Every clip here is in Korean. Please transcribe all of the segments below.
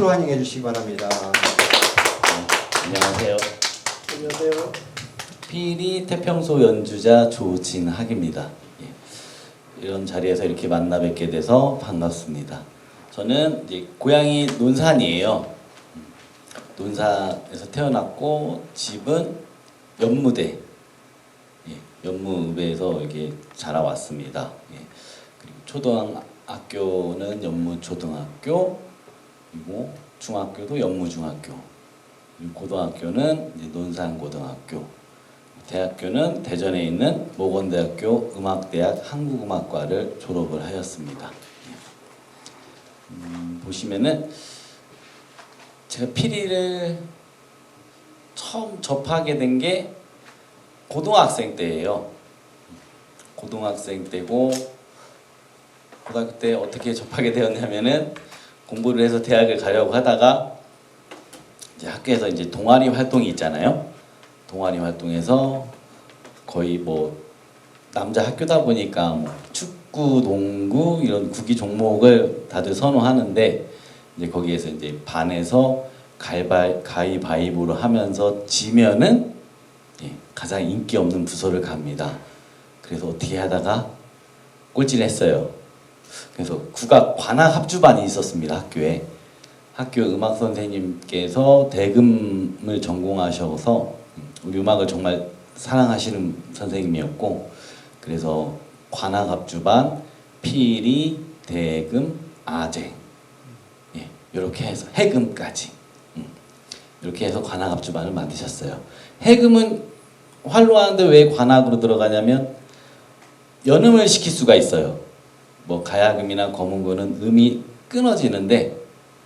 박수로 환영해 주시기 바랍니다. 안녕하세요. 안녕하세요. 피리 태평소 연주자 조진학입니다. 이런 자리에서 이렇게 만나 뵙게 돼서 반갑습니다. 저는 이제 고향이 논산이에요. 논산에서 태어났고 집은 연무대, 연무읍에서 이렇게 자라왔습니다. 그리고 초등학교는 연무초등학교, 그리고 중학교도 연무중학교, 그리고 고등학교는 이제 논산고등학교, 대학교는 대전에 있는 모건대학교 음악대학 한국음악과를 졸업을 하였습니다. 보시면은 제가 피리를 처음 접하게 된 게 고등학생 때예요. 고등학생 때고, 고등학교 때 어떻게 접하게 되었냐면은 공부를 해서 대학을 가려고 하다가 이제 학교에서 이제 동아리 활동이 있잖아요. 동아리 활동에서 거의 뭐 남자 학교다 보니까 뭐 축구, 농구 이런 구기 종목을 다들 선호하는데 이제 거기에서 이제 반에서 가위바위보를 하면서 지면은 가장 인기 없는 부서를 갑니다. 그래서 어떻게 하다가 꼴찌를 했어요. 그래서 국악 관악 합주반이 있었습니다. 학교에. 학교 음악 선생님께서 대금을 전공하셔서 우리 음악을 정말 사랑하시는 선생님이었고, 그래서 관악 합주반, 피리, 대금, 아쟁, 이렇게 해서 해금까지 이렇게 해서 관악 합주반을 만드셨어요. 해금은 활로 하는데 왜 관악으로 들어가냐면 연음을 시킬 수가 있어요. 뭐 가야금이나 거문고는 음이 끊어지는데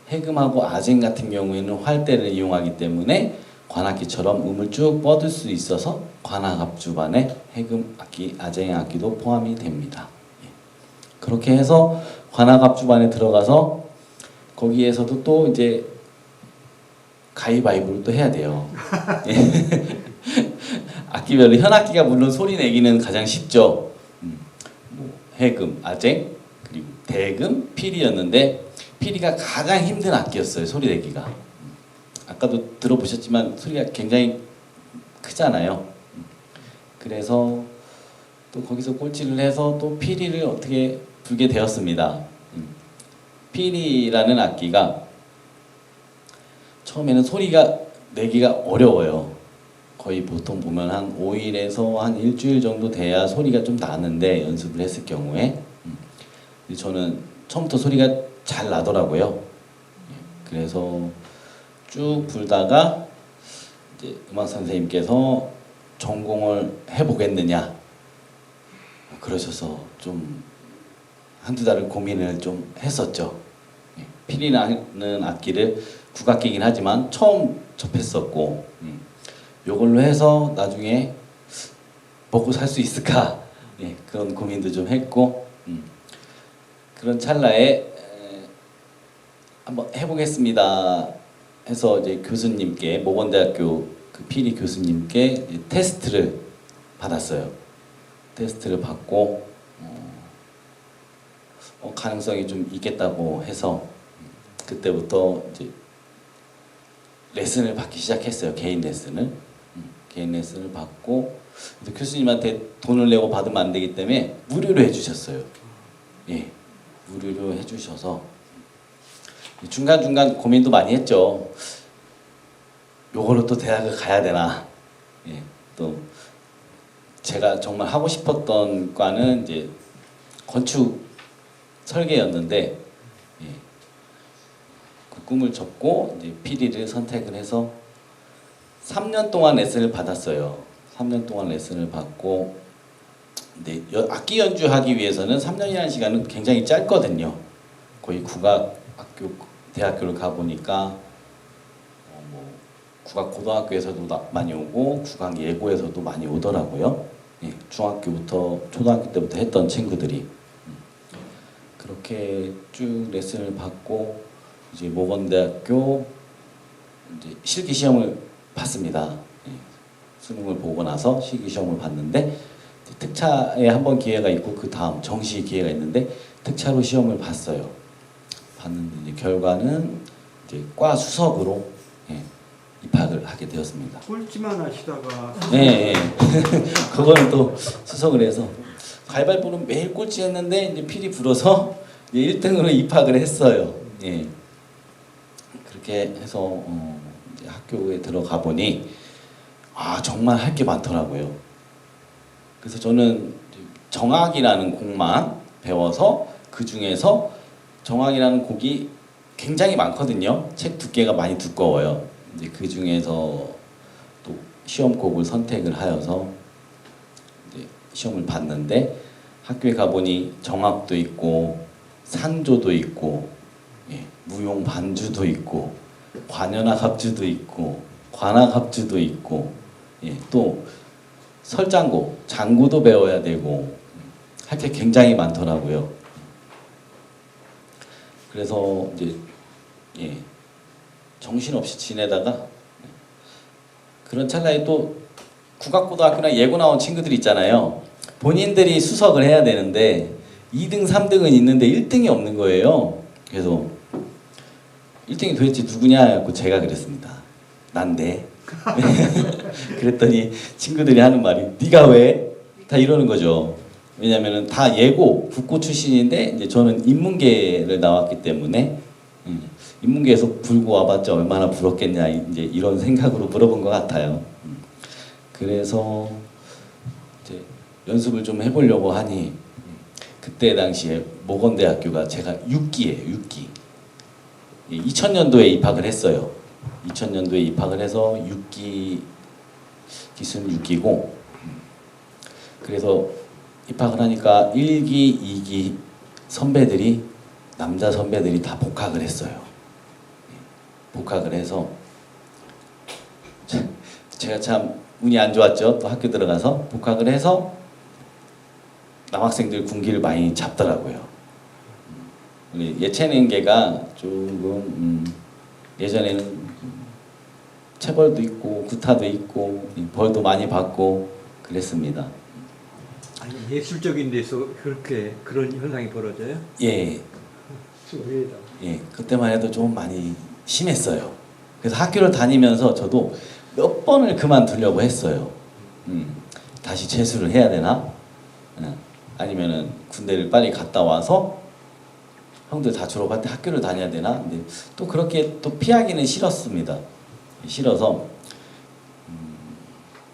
해금하고 아쟁 같은 경우에는 활대를 이용하기 때문에 관악기처럼 음을 쭉 뻗을 수 있어서 관악합주반에 해금 악기, 아쟁 악기도 포함이 됩니다. 그렇게 해서 관악합주반에 들어가서 거기에서도 또 이제 가위바위보를 또 해야 돼요. 악기별로 현악기가 물론 소리 내기는 가장 쉽죠. 뭐 해금, 아쟁, 그리고 대금, 피리였는데 피리가 가장 힘든 악기였어요. 소리 내기가. 아까도 들어보셨지만 소리가 굉장히 크잖아요. 그래서 또 거기서 꼴찌를 해서 또 피리를 어떻게 불게 되었습니다. 피리라는 악기가 처음에는 소리가 내기가 어려워요. 거의 보통 보면 한 5일에서 한 일주일 정도 돼야 소리가 좀 나는데, 연습을 했을 경우에. 근데 저는 처음부터 소리가 잘 나더라고요. 그래서 쭉 불다가 이제 음악 선생님께서 전공을 해보겠느냐 그러셔서 좀 한두 달을 고민을 좀 했었죠. 피리라는 악기를 국악기이긴 하지만 처음 접했었고, 요걸로 해서 나중에 먹고 살 수 있을까, 그런 고민도 좀 했고, 그런 찰나에 한번 해보겠습니다 해서 이제 교수님께, 모건대학교 그 피리 교수님께 테스트를 받았어요. 테스트를 받고 가능성이 좀 있겠다고 해서 그때부터 이제 레슨을 받기 시작했어요. 개인 레슨을. 개인 레슨을 받고, 교수님한테 돈을 내고 받으면 안 되기 때문에 무료로 해주셨어요. 무료로 해주셔서 중간중간 고민도 많이 했죠. 요걸로 또 대학을 가야 되나. 또 제가 정말 하고 싶었던 과는 이제 건축 설계였는데, 그 꿈을 접고 이제 피리를 선택을 해서 3년 동안 레슨을 받았어요. 3년 동안 레슨을 받고, 근데 악기 연주하기 위해서는 3년이라는 시간은 굉장히 짧거든요. 거의 국악학교, 대학교를 가보니까 뭐 국악고등학교에서도 많이 오고 국악예고에서도 많이 오더라고요. 중학교부터 초등학교 때부터 했던 친구들이. 그렇게 쭉 레슨을 받고 이제 모건대학교 이제 실기 시험을 봤습니다. 수능을 보고 나서 실기 시험을 봤는데 특차에 한 번 기회가 있고 그 다음 정시 기회가 있는데 특차로 시험을 봤어요. 봤는데 이제 결과는 이제 과 수석으로 예, 입학을 하게 되었습니다. 꼴찌만 하시다가 네, 예. 그거는 또 수석을 해서 가위바위보는 매일 꼴찌했는데 이제 필이 불어서 1등으로 입학을 했어요. 예. 그렇게 해서 이제 학교에 들어가 보니 정말 할 게 많더라고요. 그래서 저는 정악이라는 곡만 배워서 그 중에서 정악이라는 곡이 굉장히 많거든요. 책 두께가 많이 두꺼워요. 이제 그 중에서 또 시험곡을 선택을 하여서 이제 시험을 봤는데 학교에 가보니 정악도 있고 산조도 있고 예, 무용 반주도 있고 관현악 합주도 있고 관악 합주도 있고 예, 또 설장구, 장구도 배워야 되고 할 게 굉장히 많더라고요. 그래서 이제 예, 정신없이 지내다가 그런 찰나에 또 국악고등학교나 예고 나온 친구들 있잖아요. 본인들이 수석을 해야 되는데 2등, 3등은 있는데 1등이 없는 거예요. 그래서 1등이 도대체 누구냐 해갖고 제가 그랬습니다. 난데. 그랬더니 친구들이 하는 말이 네가 왜? 다 이러는 거죠. 왜냐면은 다 예고, 국고 출신인데 이제 저는 인문계를 나왔기 때문에 인문계에서 불고 와봤자 얼마나 부럽겠냐 이제 이런 생각으로 물어본 것 같아요. 그래서 이제 연습을 좀 해보려고 하니 그때 당시에 모건대학교가 제가 6기예요. 6기. 2000년도에 입학을 했어요. 2000년도에 입학을 해서 6기 기수는 6기고 그래서 입학을 하니까 1기, 2기 선배들이 남자 선배들이 다 복학을 했어요. 복학을 해서 제가 참 운이 안 좋았죠. 또 학교 들어가서 복학을 해서 남학생들 군기를 많이 잡더라고요. 예체능계가 조금 예전에는 체벌도 있고 구타도 있고 벌도 많이 받고 그랬습니다. 아니, 예술적인 데서 그렇게 그런 현상이 벌어져요? 예, 의외다. 예, 그때만 해도 좀 많이 심했어요. 그래서 학교를 다니면서 저도 몇 번을 그만두려고 했어요. 다시 재수를 해야 되나? 아니면은 군대를 빨리 갔다 와서 형들 다 졸업할 때 학교를 다녀야 되나? 근데 또 그렇게 또 피하기는 싫었습니다. 싫어서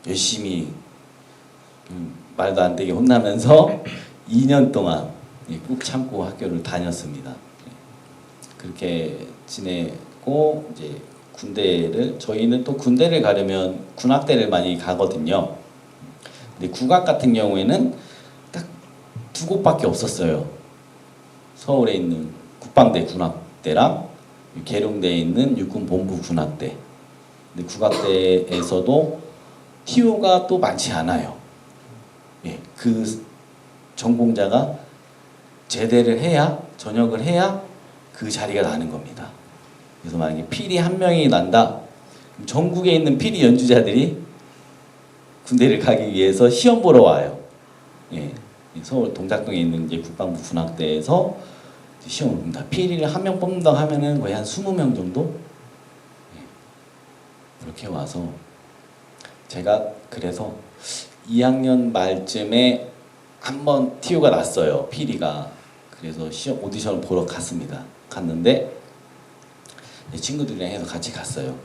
열심히 말도 안 되게 혼나면서 2년 동안 꾹 참고 학교를 다녔습니다. 그렇게 지내고 이제 군대를 저희는 또 군대를 가려면 군악대를 많이 가거든요. 근데 국악 같은 경우에는 딱 두 곳밖에 없었어요. 서울에 있는 국방대 군악대랑 계룡대에 있는 육군본부 군악대. 근데 국악대에서도 TO가 또 많지 않아요. 예, 그 전공자가 제대를 해야 전역을 해야 그 자리가 나는 겁니다. 그래서 만약에 필이 한 명이 난다. 그럼 전국에 있는 필이 연주자들이 군대를 가기 위해서 시험 보러 와요. 예, 서울 동작동에 있는 이제 국방부 군악대에서 시험을 봅니다. 필이를 한 명 뽑는다고 하면은 거의 한 20명 정도? 예, 이렇게 와서 제가 그래서 2학년 말쯤에 한번 TO가 났어요. 필이가. 그래서 시험 오디션을 보러 갔습니다. 갔는데 친구들이랑 해서 같이 갔어요.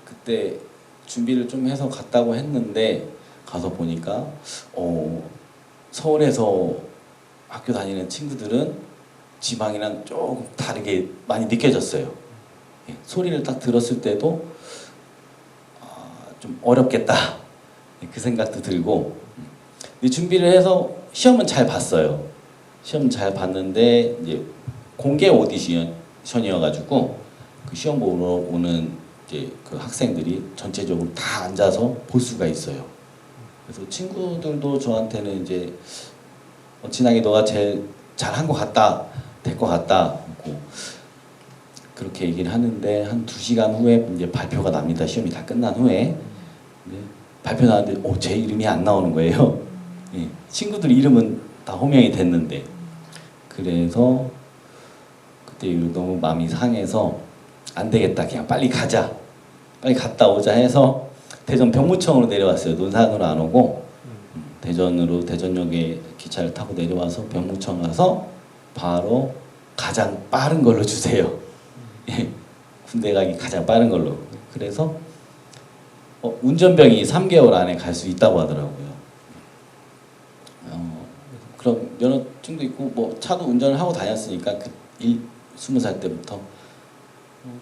그때 준비를 좀 해서 갔다고 했는데 가서 보니까 서울에서 학교 다니는 친구들은 지방이랑 조금 다르게 많이 느껴졌어요. 예, 소리를 딱 들었을 때도 좀 어렵겠다 그 생각도 들고 준비를 해서 시험은 잘 봤어요. 시험 잘 봤는데 이제 공개 오디션이어가지고 그 시험 보러 오는 이제 그 학생들이 전체적으로 다 앉아서 볼 수가 있어요. 그래서 친구들도 저한테는 이제 진학이 너가 제일 잘한 것 같다, 될 것 같다, 그렇게 얘기를 하는데 한 2시간 후에 이제 발표가 납니다. 시험이 다 끝난 후에 발표 나왔는데 제 이름이 안 나오는 거예요. 예, 친구들 이름은 다 호명이 됐는데 그래서 그때 너무 마음이 상해서 안 되겠다. 그냥 빨리 가자. 빨리 갔다 오자 해서 대전 병무청으로 내려왔어요. 논산으로 안 오고 대전으로 대전역에 기차를 타고 내려와서 병무청 가서 바로 가장 빠른 걸로 주세요. 예, 군대 가기 가장 빠른 걸로. 그래서 운전병이 3개월 안에 갈 수 있다고 하더라고요. 그럼 면허증도 있고 뭐 차도 운전을 하고 다녔으니까 20살 때부터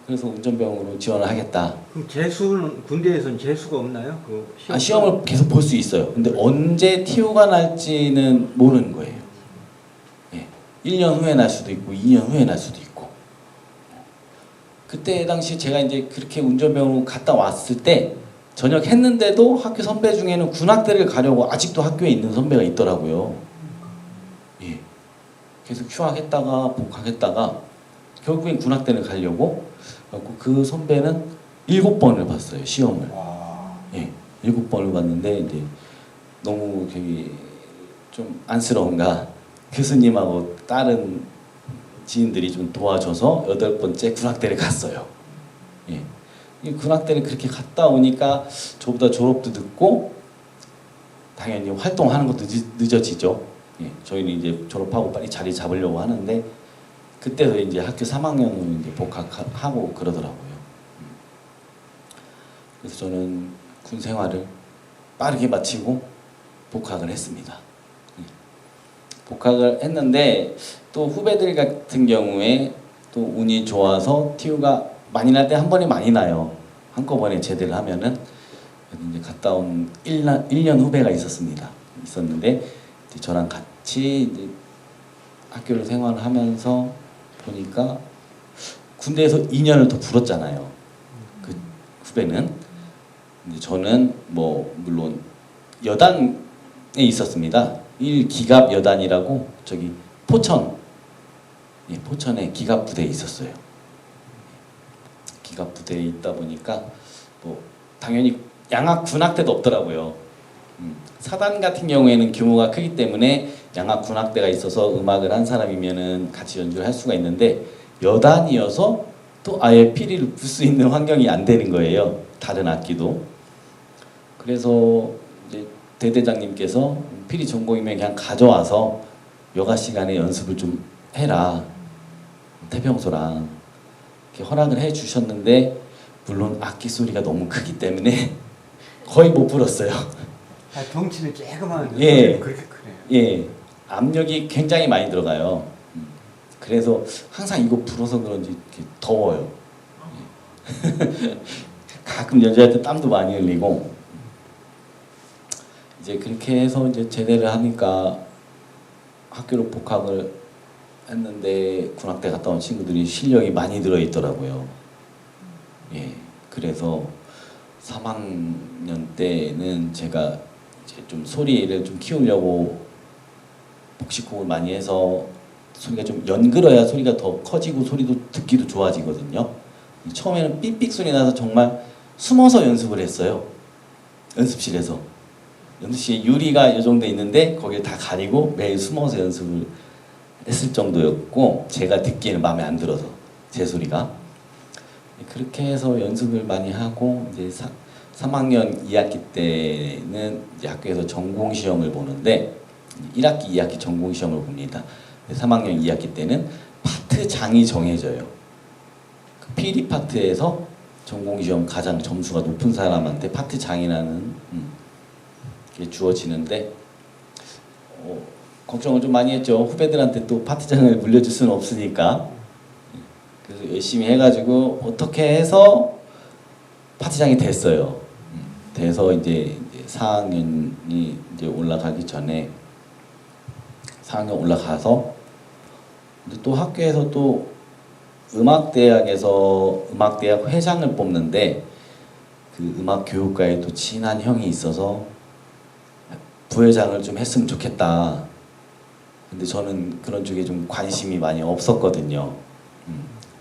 그래서 운전병으로 지원을 하겠다. 그럼 재수는 군대에서는 재수가 없나요? 그 시험을 계속 볼 수 있어요. 근데 언제 TO가 날지는 모르는 거예요. 예, 1년 후에 날 수도 있고 2년 후에 날 수도 있고. 그때 당시 제가 이제 그렇게 운전병으로 갔다 왔을 때 전역했는데도 학교 선배 중에는 군악대를 가려고 아직도 학교에 있는 선배가 있더라고요. 예, 계속 휴학했다가 복학했다가 결국엔 군악대를 가려고 그 선배는 7번을 봤어요, 시험을. 예, 7번을 봤는데 이제 너무 되게 좀 안쓰러운가 교수님하고 다른 지인들이 좀 도와줘서 8번째 군악대를 갔어요. 예, 이 군악대를 그렇게 갔다 오니까 저보다 졸업도 늦고 당연히 활동하는 것도 늦어지죠. 예, 저희는 이제 졸업하고 빨리 자리 잡으려고 하는데 그때도 이제 학교 3학년으로 이제 복학하고 그러더라고요. 그래서 저는 군 생활을 빠르게 마치고 복학을 했습니다. 복학을 했는데 또 후배들 같은 경우에 또 운이 좋아서 TU가 많이 날 때 한 번에 많이 나요. 한꺼번에 제대를 하면은 이제 갔다 온 1년 후배가 있었는데 이제 저랑 같이 이제 학교를 생활을 하면서 보니까 군대에서 2년을 더 불었잖아요. 그 후배는. 근데 저는 뭐 물론 여단에 있었습니다. 1기갑 여단이라고 저기 포천, 예, 포천에 기갑 부대에 있었어요. 기갑 부대에 있다 보니까 뭐 당연히 양학 군악대도 없더라고요. 사단 같은 경우에는 규모가 크기 때문에 양악 군악대가 있어서 음악을 한 사람이면은 같이 연주를 할 수가 있는데 여단이어서 또 아예 피리를 불 수 있는 환경이 안 되는 거예요. 다른 악기도. 그래서 이제 대대장님께서 피리 전공이면 그냥 가져와서 여가 시간에 연습을 좀 해라. 태평소랑 이렇게 허락을 해 주셨는데 물론 악기 소리가 너무 크기 때문에 거의 못 불었어요. 덩치는 조그만 예. 그렇게 크네요. 예, 압력이 굉장히 많이 들어가요. 그래서 항상 이거 불어서 그런지 이렇게 더워요. 가끔 연주할 때 땀도 많이 흘리고 이제 그렇게 해서 이제 제대를 하니까 학교로 복학을 했는데 군악대 갔다 온 친구들이 실력이 많이 들어 있더라고요. 예, 그래서 3학년 때는 제가 이제 좀 소리를 좀 키우려고 복식호흡을 많이 해서 소리가 좀 연그러야 소리가 더 커지고 소리도 듣기도 좋아지거든요. 처음에는 삑삑 소리 나서 정말 숨어서 연습을 했어요. 연습실에서. 연습실에 유리가 이 정도 있는데 거기를 다 가리고 매일 숨어서 연습을 했을 정도였고 제가 듣기에는 마음에 안 들어서 제 소리가. 그렇게 해서 연습을 많이 하고 이제 3학년 2학기 때는 이제 학교에서 전공 시험을 보는데 1학기, 2학기 전공 시험을 봅니다. 3학년 2학기 때는 파트장이 정해져요. 그 피리 파트에서 전공 시험 가장 점수가 높은 사람한테 파트장이라는 게 주어지는데 걱정을 좀 많이 했죠. 후배들한테 또 파트장을 물려줄 수는 없으니까. 그래서 열심히 해가지고 어떻게 해서 파트장이 됐어요. 돼서 이제 4학년이 이제 올라가기 전에 4학년 올라가서 또 학교에서 또 음악대학에서 음악대학 회장을 뽑는데 그 음악교육과에 또 친한 형이 있어서 부회장을 좀 했으면 좋겠다. 근데 저는 그런 쪽에 좀 관심이 많이 없었거든요.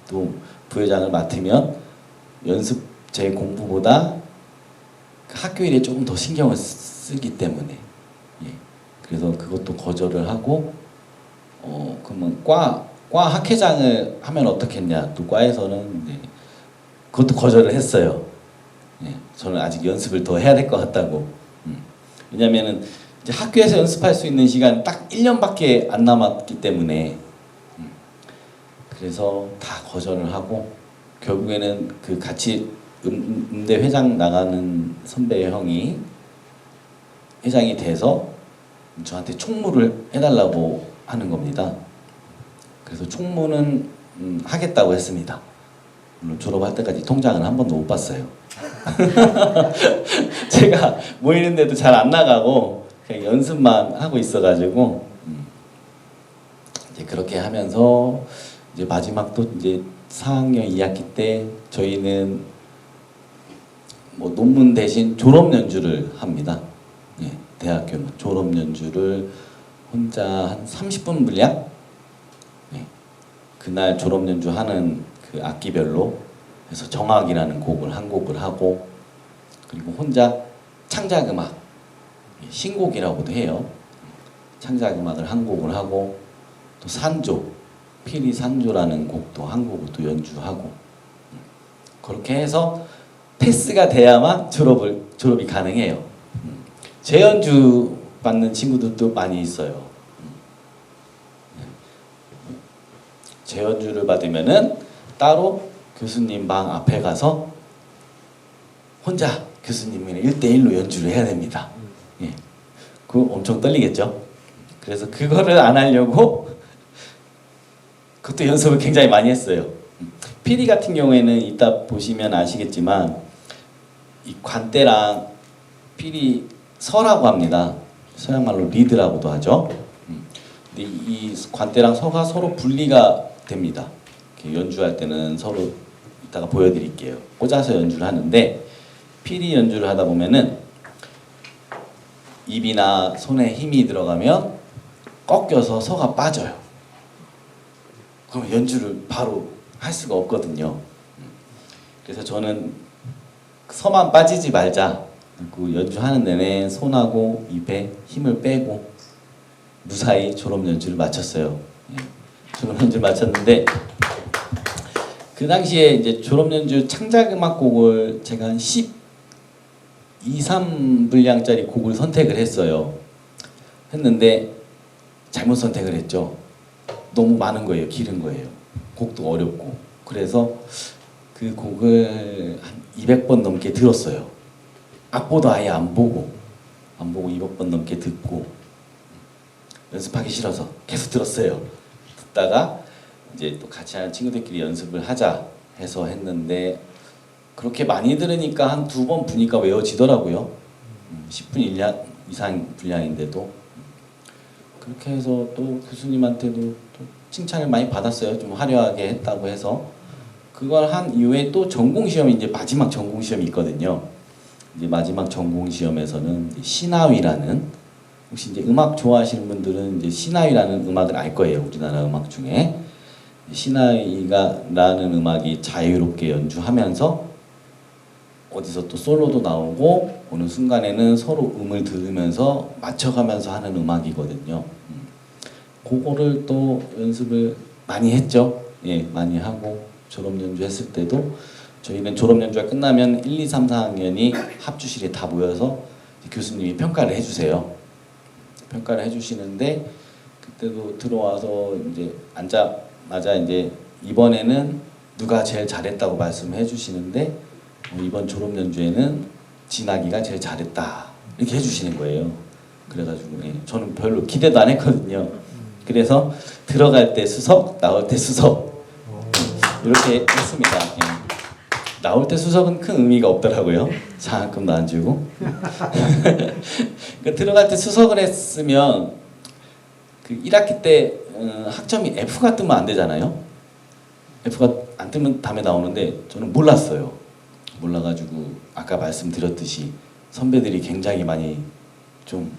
또 부회장을 맡으면 연습 제 공부보다 학교 일에 조금 더 신경을 쓰기 때문에 예. 그래서 그것도 거절을 하고 그러면 과 학회장을 하면 어떻겠냐. 또 과에서는 이제 그것도 거절을 했어요. 예, 저는 아직 연습을 더 해야 될 것 같다고. 왜냐면은 이제 학교에서 연습할 수 있는 시간 딱 1년밖에 안 남았기 때문에 그래서 다 거절을 하고 결국에는 그 같이 음대 회장 나가는 선배 형이 회장이 돼서 저한테 총무를 해달라고 하는 겁니다. 그래서 총무는 하겠다고 했습니다. 물론 졸업할 때까지 통장은 한 번도 못 봤어요. 제가 모이는데도 잘 안 나가고 그냥 연습만 하고 있어가지고 이제 그렇게 하면서 이제 마지막 또 이제 4학년 2학기 때 저희는 뭐 논문 대신 졸업 연주를 합니다. 예, 대학교는 졸업 연주를 혼자 한 30분 분량 그날 졸업 연주하는 그 악기별로 해서 정악이라는 곡을 한 곡을 하고 그리고 혼자 창작음악 신곡이라고도 해요. 창작음악을 한 곡을 하고 또 산조 피리 산조라는 곡도 한 곡을 또 연주하고 그렇게 해서 패스가 돼야만 졸업이 가능해요. 재연주 받는 친구들도 많이 있어요. 재연주를 받으면은 따로 교수님 방 앞에 가서 혼자 교수님이랑 1대1로 연주를 해야 됩니다. 예. 그거 엄청 떨리겠죠? 그래서 그거를 안 하려고 그것도 연습을 굉장히 많이 했어요. PD 같은 경우에는 이따 보시면 아시겠지만 이 관대랑 PD 서라고 합니다. 서양말로 리드라고도 하죠. 근데 이 관대랑 서가 서로 분리가 됩니다. 연주할 때는 서로 이따가 보여드릴게요. 꽂아서 연주를 하는데 PD 연주를 하다 보면은 입이나 손에 힘이 들어가면 꺾여서 서가 빠져요. 그럼 연주를 바로 할 수가 없거든요. 그래서 저는 서만 빠지지 말자. 그 연주하는 내내 손하고 입에 힘을 빼고 무사히 졸업 연주를 마쳤어요. 졸업 연주를 마쳤는데 그 당시에 이제 졸업 연주 창작 음악곡을 제가 한 12, 3분량짜리 곡을 선택을 했어요. 했는데 잘못 선택을 했죠. 너무 많은 거예요. 길은 거예요. 곡도 어렵고. 그래서 그 곡을 한 200번 넘게 들었어요. 악보도 아예 안 보고 200번 넘게 듣고 연습하기 싫어서 계속 들었어요. 듣다가 이제 또 같이 하는 친구들끼리 연습을 하자 해서 했는데 그렇게 많이 들으니까 한 2번 부니까 외워지더라고요. 10분 이상 분량인데도 그렇게 해서 또 교수님한테도 또 칭찬을 많이 받았어요. 좀 화려하게 했다고 해서 그걸 한 이후에 또 전공 시험이 이제 마지막 전공 시험이 있거든요. 이제 마지막 전공 시험에서는 시나위라는 혹시 이제 음악 좋아하시는 분들은 이제 시나위라는 음악을 알 거예요. 우리나라 음악 중에 시나위가라는 음악이 자유롭게 연주하면서 어디서 또 솔로도 나오고 어느 순간에는 서로 음을 들으면서 맞춰가면서 하는 음악이거든요. 그거를 또 연습을 많이 했죠. 예, 많이 하고 졸업 연주했을 때도 저희는 졸업 연주가 끝나면 1, 2, 3, 4학년이 합주실에 다 모여서 교수님이 평가를 해주세요. 평가를 해주시는데 그때도 들어와서 이제 앉자마자 이제 이번에는 누가 제일 잘했다고 말씀을 해주시는데 이번 졸업 연주에는 진학이가 제일 잘했다 이렇게 해주시는 거예요. 그래가지고 저는 별로 기대도 안 했거든요. 그래서 들어갈 때 수석, 나올 때 수석 이렇게 했습니다. 나올 때 수석은 큰 의미가 없더라고요. 장학금도 안 주고. 그러니까 들어갈 때 수석을 했으면 그 1학기 때 학점이 F가 뜨면 안 되잖아요. F가 안 뜨면 다음에 나오는데 저는 몰랐어요. 몰라가지고 아까 말씀드렸듯이 선배들이 굉장히 많이 좀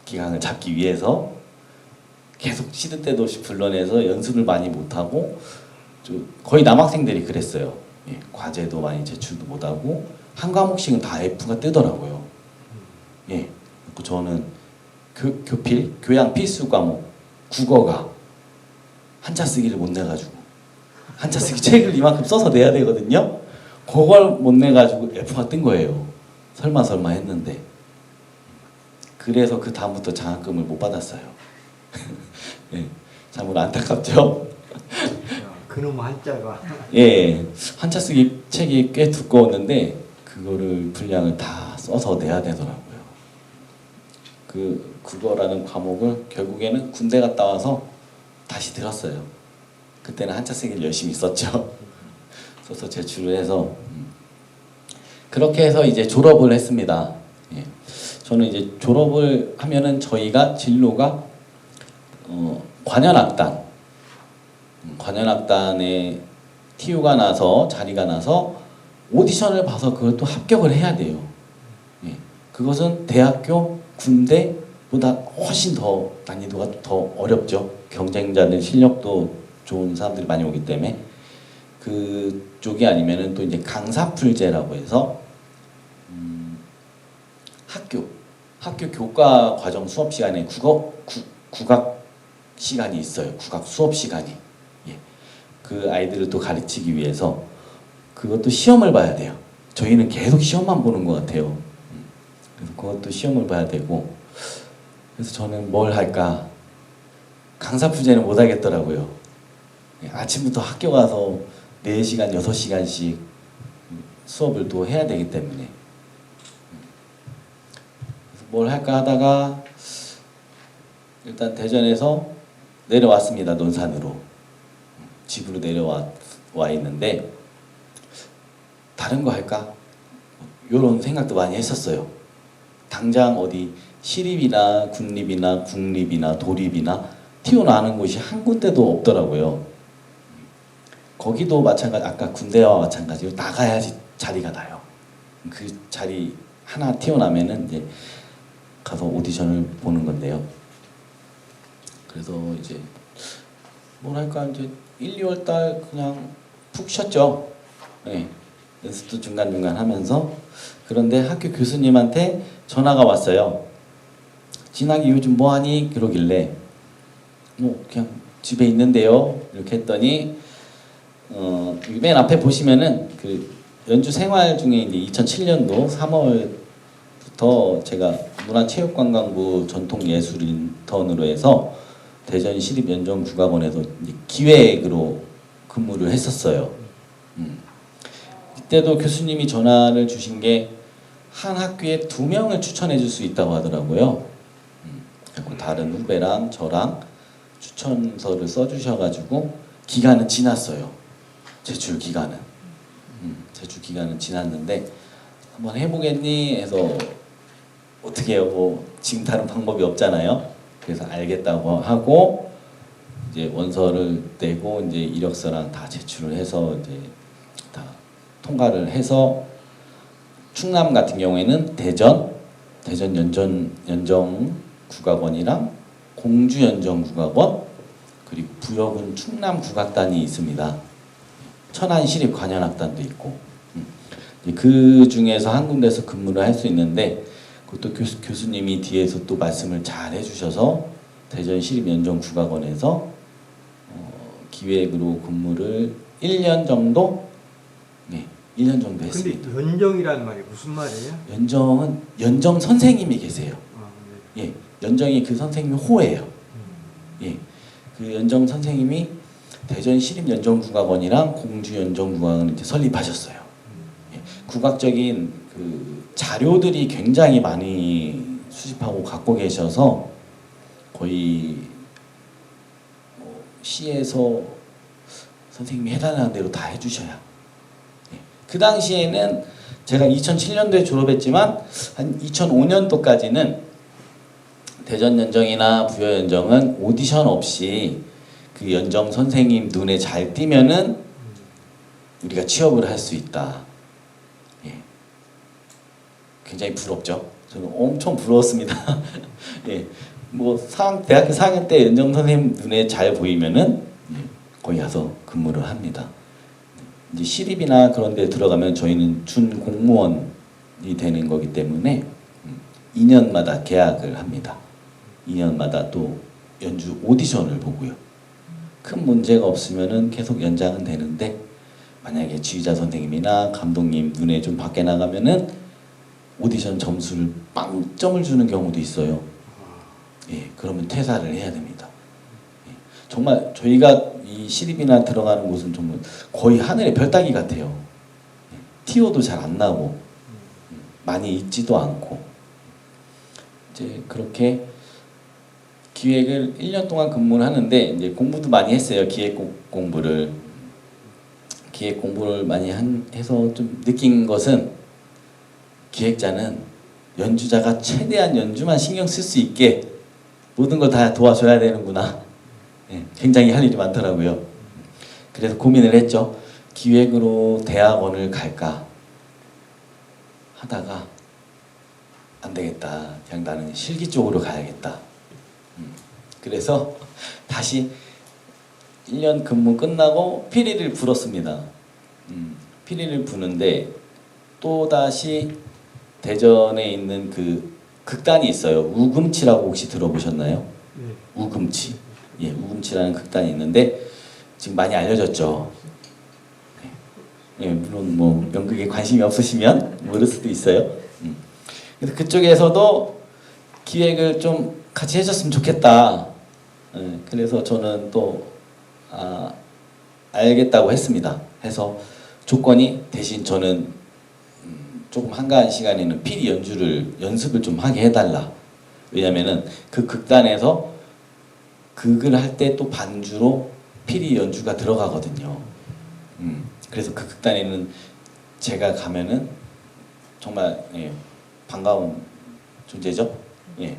기강을 잡기 위해서 계속 시드 때도 없이 불러내서 연습을 많이 못하고 거의 남학생들이 그랬어요. 예, 과제도 많이 제출도 못하고 한 과목씩은 다 F가 뜨더라고요. 예, 그리고 저는 교양 필수 과목 국어가 한자 쓰기를 못 내가지고 한차 쓰기 책을 이만큼 써서 내야 되거든요. 그걸 못 내가지고 F가 뜬 거예요. 설마 했는데. 그래서 그 다음부터 장학금을 못 받았어요. 예, 참으로 안타깝죠. 야, 그놈 한자가 예, 한차 쓰기 책이 꽤 두꺼웠는데 그거를 분량을 다 써서 내야 되더라고요. 국어라는 과목을 결국에는 군대 갔다 와서 다시 들었어요. 그때는 한차 쓰기를 열심히 썼죠. 써서 제출을 해서 그렇게 해서 이제 졸업을 했습니다. 예. 저는 이제 졸업을 하면은 저희가 진로가 관현악단에 TU가 나서 자리가 나서 오디션을 봐서 그것도 합격을 해야 돼요. 예. 그것은 대학교, 군대보다 훨씬 더 난이도가 더 어렵죠. 경쟁자들 실력도 좋은 사람들이 많이 오기 때문에 그쪽이 아니면은 또 이제 강사풀제라고 해서 학교 교과 과정 수업 시간에 국악 시간이 있어요. 국악 수업 시간이. 예. 그 아이들을 또 가르치기 위해서 그것도 시험을 봐야 돼요. 저희는 계속 시험만 보는 것 같아요. 그래서 그것도 시험을 봐야 되고 그래서 저는 뭘 할까? 강사풀제는 못 하겠더라고요. 예. 아침부터 학교 가서 4시간, 6시간씩 수업을 또 해야 되기 때문에 뭘 할까 하다가 일단 대전에서 내려왔습니다. 논산으로. 집으로 내려와 있는데 다른 거 할까? 이런 생각도 많이 했었어요. 당장 어디 시립이나 군립이나 국립이나 도립이나 튀어나오는 곳이 한 군데도 없더라고요. 거기도 마찬가지, 아까 군대와 마찬가지로 나가야지 자리가 나요. 그 자리 하나 튀어나면은 이제 가서 오디션을 보는 건데요. 그래서 이제 뭐랄까 이제 1, 2월 달 그냥 푹 쉬었죠. 네. 연습도 중간중간 하면서. 그런데 학교 교수님한테 전화가 왔어요. 진학이 요즘 뭐하니? 그러길래 뭐 그냥 집에 있는데요. 이렇게 했더니 맨 앞에 보시면은 그 연주 생활 중에 이제 2007년도 3월부터 제가 문화체육관광부 전통예술인턴으로 해서 대전 시립연정국악원에서 기획으로 근무를 했었어요. 이때도 교수님이 전화를 주신 게 한 학교에 2명을 추천해 줄 수 있다고 하더라고요. 그리고 다른 후배랑 저랑 추천서를 써주셔가지고 기간은 지났어요. 제출 기간은. 제출 기간은 지났는데 한번 해보겠니? 해서 어떻게 해요? 뭐 지금 다른 방법이 없잖아요. 그래서 알겠다고 하고 이제 원서를 내고 이제 이력서랑 다 제출을 해서 이제 다 통과를 해서 충남 같은 경우에는 대전 연정국악원이랑 공주 연정국악원 그리고 부여군 충남국악단이 있습니다. 천안 시립 관현악단도 있고 그 중에서 한 군데서 근무를 할 수 있는데 그것도 교수님이 뒤에서 또 말씀을 잘 해주셔서 대전 시립연정국악원에서 기획으로 근무를 1년 정도 1년 정도 했습니다. 근데 연정이라는 말이 무슨 말이에요? 연정은 연정 선생님이 계세요. 네. 예, 연정이 그 선생님이 호예요. 예, 그 연정 선생님이 대전 시립연정국악원이랑 공주연정국악원을 이제 설립하셨어요. 예, 국악적인 그 자료들이 굉장히 많이 수집하고 갖고 계셔서 거의 시에서 선생님이 해달라는 대로 다 해주셔야. 그 당시에는 제가 2007년도에 졸업했지만 한 2005년도까지는 대전 연정이나 부여 연정은 오디션 없이 그 연정 선생님 눈에 잘 띄면은 우리가 취업을 할 수 있다. 예. 굉장히 부럽죠. 저는 엄청 부러웠습니다. 예. 뭐 대학교 4학년 때 연정 선생님 눈에 잘 보이면은 거기 가서 근무를 합니다. 이제 시립이나 그런 데 들어가면 저희는 준공무원이 되는 거기 때문에 2년마다 계약을 합니다. 2년마다 또 연주 오디션을 보고요. 큰 문제가 없으면은 계속 연장은 되는데 만약에 지휘자 선생님이나 감독님 눈에 좀 밖에 나가면은 오디션 점수를 빵점을 주는 경우도 있어요. 예, 그러면 퇴사를 해야 됩니다. 예, 정말 저희가 이 시립이나 들어가는 곳은 정말 거의 하늘의 별 따기 같아요. 예, 티오도 잘 안 나고 많이 있지도 않고 이제 그렇게 기획을 1년 동안 근무를 하는데 이제 공부도 많이 했어요. 기획 공부를 많이 해서 좀 느낀 것은 기획자는 연주자가 최대한 연주만 신경 쓸 수 있게 모든 걸 다 도와줘야 되는구나. 예, 굉장히 할 일이 많더라고요. 그래서 고민을 했죠. 기획으로 대학원을 갈까 하다가 안 되겠다. 그냥 나는 실기 쪽으로 가야겠다. 그래서 다시 1년 근무 끝나고 피리를 불었습니다. 피리를 부는데 또다시 대전에 있는 그 극단이 있어요. 우금치라고 혹시 들어보셨나요? 네. 우금치. 예, 우금치라는 극단이 있는데 지금 많이 알려졌죠. 예, 물론 뭐 연극에 관심이 없으시면 모를 수도 있어요. 그래서 그쪽에서도 기획을 좀 같이 해줬으면 좋겠다. 예, 그래서 저는 또 알겠다고 했습니다. 해서 조건이 대신 저는 조금 한가한 시간에는 피리 연습을 좀 하게 해달라. 왜냐면은 그 극단에서 극을 할 때 또 반주로 피리 연주가 들어가거든요. 그래서 그 극단에는 제가 가면은 정말 예, 반가운 존재죠. 예,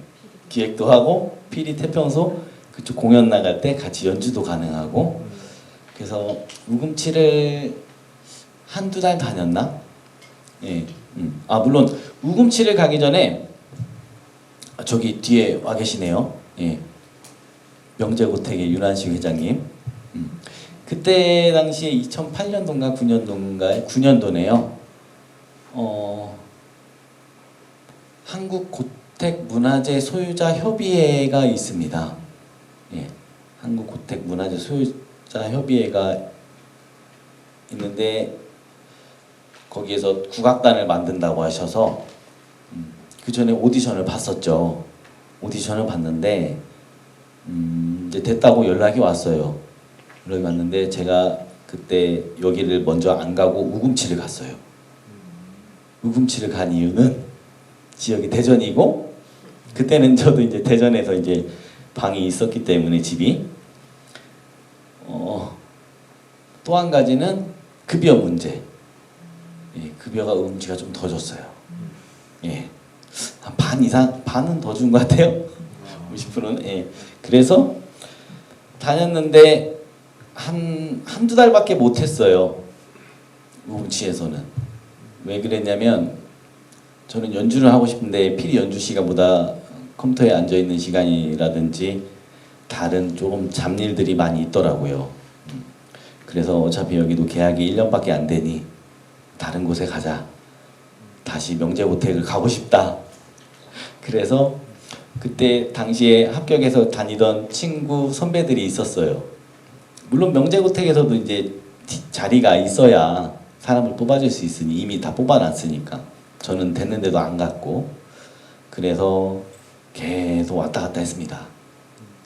기획도 하고 피리 태평소 그쪽 공연 나갈 때 같이 연주도 가능하고 그래서 우금치를 한두 달 다녔나? 예, 물론 우금치를 가기 전에 저기 뒤에 와 계시네요. 예, 명재고택의 윤한식 회장님. 그때 당시에 2008년도인가 9년도네요. 한국고택문화재 소유자 협의회가 있습니다. 예, 한국고택문화재 소유자 협의회가 있는데 거기에서 국악단을 만든다고 하셔서 그 전에 오디션을 봤었죠. 오디션을 봤는데 이제 됐다고 연락이 왔어요. 연락이 왔는데 제가 그때 여기를 먼저 안 가고 우금치를 갔어요. 우금치를 간 이유는 지역이 대전이고 그때는 저도 이제 대전에서 이제 방이 있었기 때문에 집이 또 한 가지는 급여 문제. 예, 급여가 우금치가 좀 더 줬어요. 예, 한 반 이상 반은 더 준 것 같아요. 50%는 예. 그래서 다녔는데 한두 달밖에 못 했어요. 우금치에서는. 왜 그랬냐면 저는 연주를 하고 싶은데 피리 연주 시간보다 컴퓨터에 앉아 있는 시간이라든지 다른 조금 잡일들이 많이 있더라고요. 그래서 어차피 여기도 계약이 1년밖에 안 되니 다른 곳에 가자. 다시 명재고택을 가고 싶다. 그래서 그때 당시에 합격해서 다니던 친구 선배들이 있었어요. 물론 명재고택에서도 이제 자리가 있어야 사람을 뽑아줄 수 있으니 이미 다 뽑아놨으니까 저는 됐는데도 안 갔고 그래서 계속 왔다 갔다 했습니다.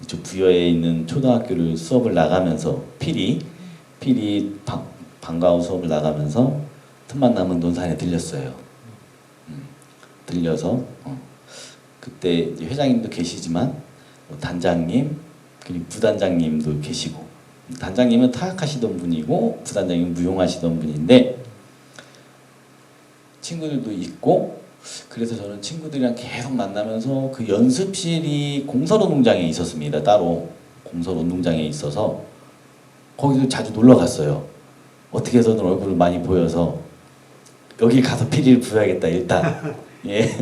이쪽 부여에 있는 초등학교를 수업을 나가면서 피리 방과후 수업을 나가면서 틈만 나면 논산에 들렸어요. 들려서 그때 이제 회장님도 계시지만 단장님 그리고 부단장님도 계시고 단장님은 타악하시던 분이고 부단장님은 무용하시던 분인데 친구들도 있고 그래서 저는 친구들이랑 계속 만나면서 그 연습실이 공설운 농장에 있었습니다. 따로 공설운 농장에 있어서 거기도 자주 놀러 갔어요. 어떻게 해서든 얼굴을 많이 보여서 여기 가서 피리를 부어야겠다 일단. 예,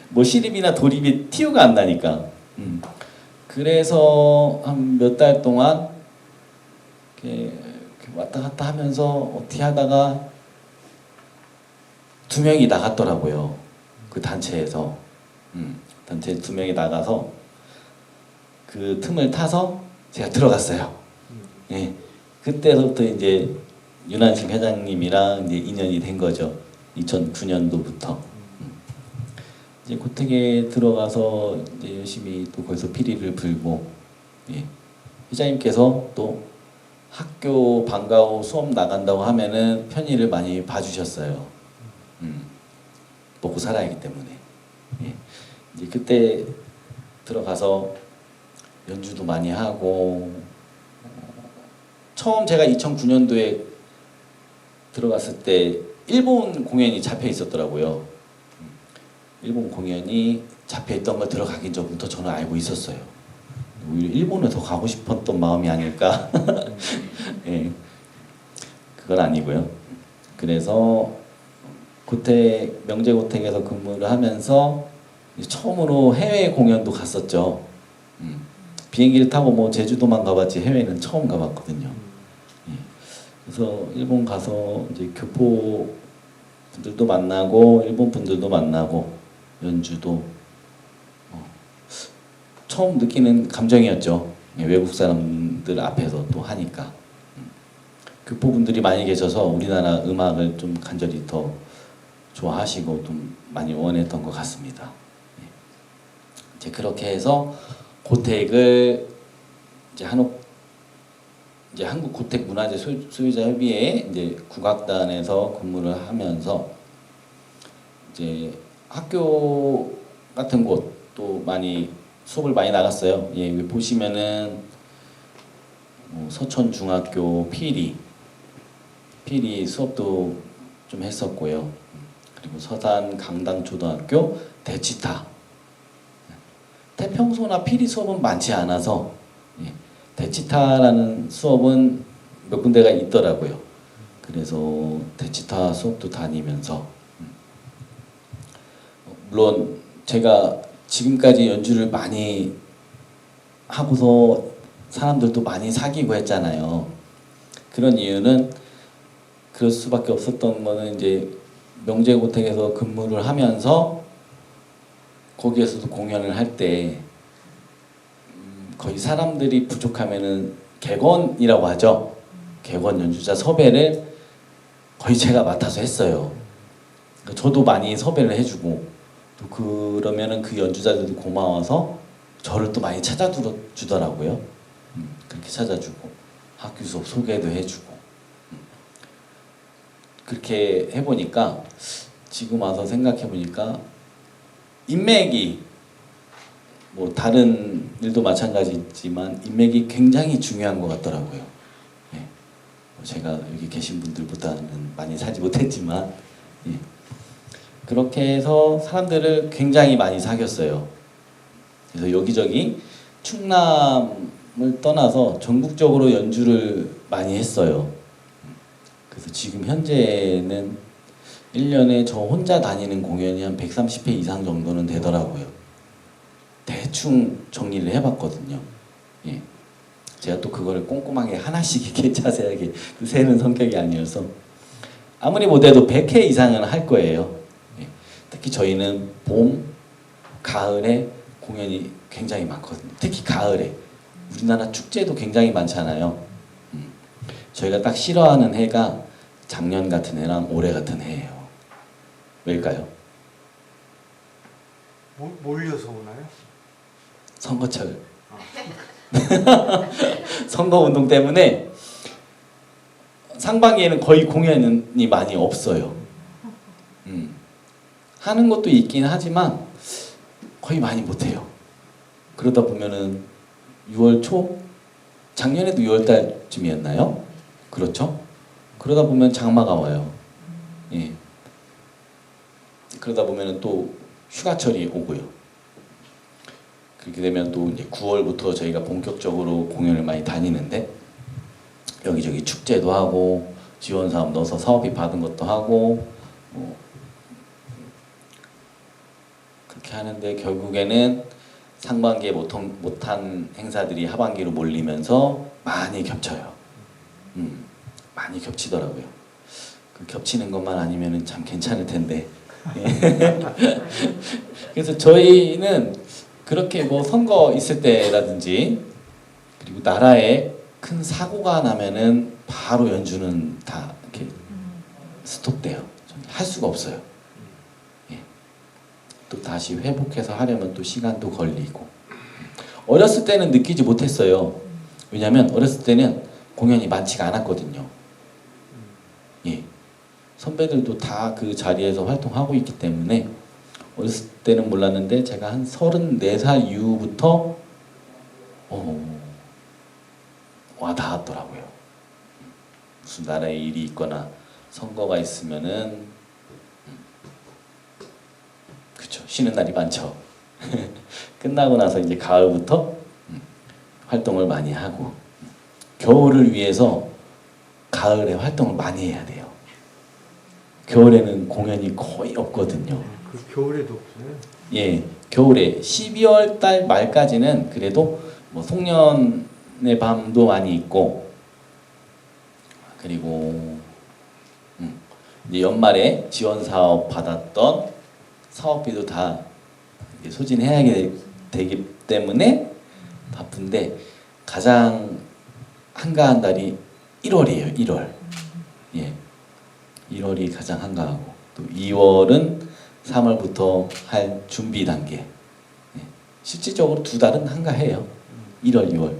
뭐 시립이나 도립이 티오가 안 나니까. 그래서 한 몇 달 동안 이렇게 왔다 갔다 하면서 어떻게 하다가 2명이 나갔더라고요. 그 단체에서. 단체 2명이 나가서 그 틈을 타서 제가 들어갔어요. 예, 그때부터 이제 윤한식 회장님이랑 이제 인연이 된 거죠. 2009년도부터. 이제 고택에 들어가서 이제 열심히 또 거기서 피리를 불고, 예, 회장님께서 또 학교 방과 후 수업 나간다고 하면은 편의를 많이 봐주셨어요. 먹고 살아야 하기 때문에. 예. 이제 그때 들어가서 연주도 많이 하고, 처음 제가 2009년도에 들어갔을 때 일본 공연이 잡혀 있었더라고요. 일본 공연이 잡혀 있던 걸 들어가기 전부터 저는 알고 있었어요. 오히려 일본에 더 가고 싶었던 마음이 아닐까. 예, 그건 아니고요. 그래서 고택, 명재고택에서 근무를 하면서 처음으로 해외 공연도 갔었죠. 비행기를 타고 뭐 제주도만 가봤지 해외는 처음 가봤거든요. 예, 그래서 일본 가서 이제 교포 분들도 만나고 일본 분들도 만나고 연주도 처음 느끼는 감정이었죠. 예, 외국 사람들 앞에서 또 하니까. 교포분들이 많이 계셔서 우리나라 음악을 좀 간절히 더 좋아하시고 좀 많이 원했던 것 같습니다. 예. 이제 그렇게 해서 고택을 이제 이제 한국 고택 문화재 소유자 협의회 이제 국악단에서 근무를 하면서 이제 학교 같은 곳도 많이 수업을 많이 나갔어요. 예, 여기 보시면은 서천중학교 피리 수업도 좀 했었고요. 그리고 서산 강당초등학교 대치타. 태평소나 피리 수업은 많지 않아서 예, 대치타라는 수업은 몇 군데가 있더라고요. 그래서 대치타 수업도 다니면서 물론 제가 지금까지 연주를 많이 하고서 사람들도 많이 사귀고 했잖아요. 그런 이유는 그럴 수밖에 없었던 거는 이제 명재고택에서 근무를 하면서 거기에서도 공연을 할 때 거의 사람들이 부족하면은 객원이라고 하죠. 객원 연주자 섭외를 거의 제가 맡아서 했어요. 저도 많이 섭외를 해주고 또 그러면은 그 연주자들도 고마워서 저를 또 많이 찾아주더라고요. 그렇게 찾아주고 학교 수업 소개도 해주고 그렇게 해보니까 지금 와서 생각해보니까 인맥이 뭐 다른 일도 마찬가지지만 인맥이 굉장히 중요한 것 같더라고요. 예. 제가 여기 계신 분들보다는 많이 살지 못했지만 예. 그렇게 해서 사람들을 굉장히 많이 사귀었어요. 그래서 여기저기 충남을 떠나서 전국적으로 연주를 많이 했어요. 그래서 지금 현재는 1년에 저 혼자 다니는 공연이 한 130회 이상 정도는 되더라고요. 대충 정리를 해봤거든요. 예. 제가 또 그거를 꼼꼼하게 하나씩 이렇게 자세하게 세는 성격이 아니어서 아무리 못해도 100회 이상은 할 거예요. 예. 특히 저희는 봄, 가을에 공연이 굉장히 많거든요. 특히 가을에 우리나라 축제도 굉장히 많잖아요. 저희가 딱 싫어하는 해가 작년 같은 해랑 올해 같은 해예요. 왜일까요? 몰려서 오나요? 선거철. 선거운동 때문에 상반기에는 거의 공연이 많이 없어요. 하는 것도 있긴 하지만 거의 많이 못해요. 그러다 보면은 6월 초? 작년에도 6월 달쯤이었나요? 그렇죠? 그러다 보면 장마가 와요. 예. 그러다 보면은 또 휴가철이 오고요. 그렇게 되면 또 이제 9월부터 저희가 본격적으로 공연을 많이 다니는데 여기저기 축제도 하고 지원 사업 넣어서 사업비 받은 것도 하고 그렇게 하는데 결국에는 상반기에 못한 행사들이 하반기로 몰리면서 많이 겹쳐요. 많이 겹치더라고요. 그 겹치는 것만 아니면은 참 괜찮을 텐데. 그래서 저희는 그렇게 뭐 선거 있을 때라든지 그리고 나라의 큰 사고가 나면은 바로 연주는 다 이렇게 스톱돼요. 할 수가 없어요. 예. 또 다시 회복해서 하려면 또 시간도 걸리고. 어렸을 때는 느끼지 못했어요. 왜냐면 어렸을 때는 공연이 많지가 않았거든요. 예. 선배들도 다 그 자리에서 활동하고 있기 때문에 어렸을 때는 몰랐는데 제가 한 34살 이후부터 와 닿았더라고요. 무슨 나라에 일이 있거나 선거가 있으면은 그쵸, 쉬는 날이 많죠. 끝나고 나서 이제 가을부터 활동을 많이 하고 겨울을 위해서 가을에 활동을 많이 해야 돼요. 겨울에는 공연이 거의 없거든요. 그 겨울에도 없어요? 예, 겨울에 12월 달 말까지는 그래도 뭐 송년의 밤도 많이 있고, 그리고 이제 연말에 지원 사업 받았던 사업비도 다 이제 소진해야 되기 때문에 바쁜데 가장 한가한 달이 1월이에요. 1월. 예, 1월이 가장 한가하고 또 2월은 3월부터 할 준비 단계. 예, 실질적으로 두 달은 한가해요. 1월, 2월.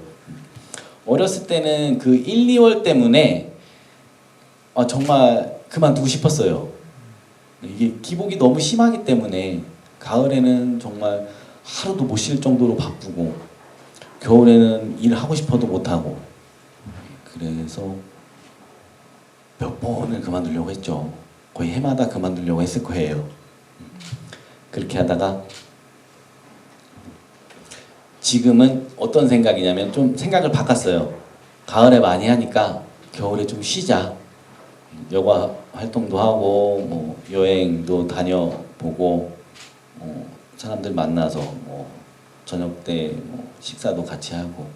어렸을 때는 그 1, 2월 때문에 정말 그만두고 싶었어요. 이게 기복이 너무 심하기 때문에 가을에는 정말 하루도 못 쉴 정도로 바쁘고 겨울에는 일하고 싶어도 못하고 그래서 몇 번을 그만두려고 했죠. 거의 해마다 그만두려고 했을 거예요. 그렇게 하다가 지금은 어떤 생각이냐면 좀 생각을 바꿨어요. 가을에 많이 하니까 겨울에 좀 쉬자. 여가 활동도 하고 뭐 여행도 다녀보고 사람들 만나서 뭐 저녁 때 뭐 식사도 같이 하고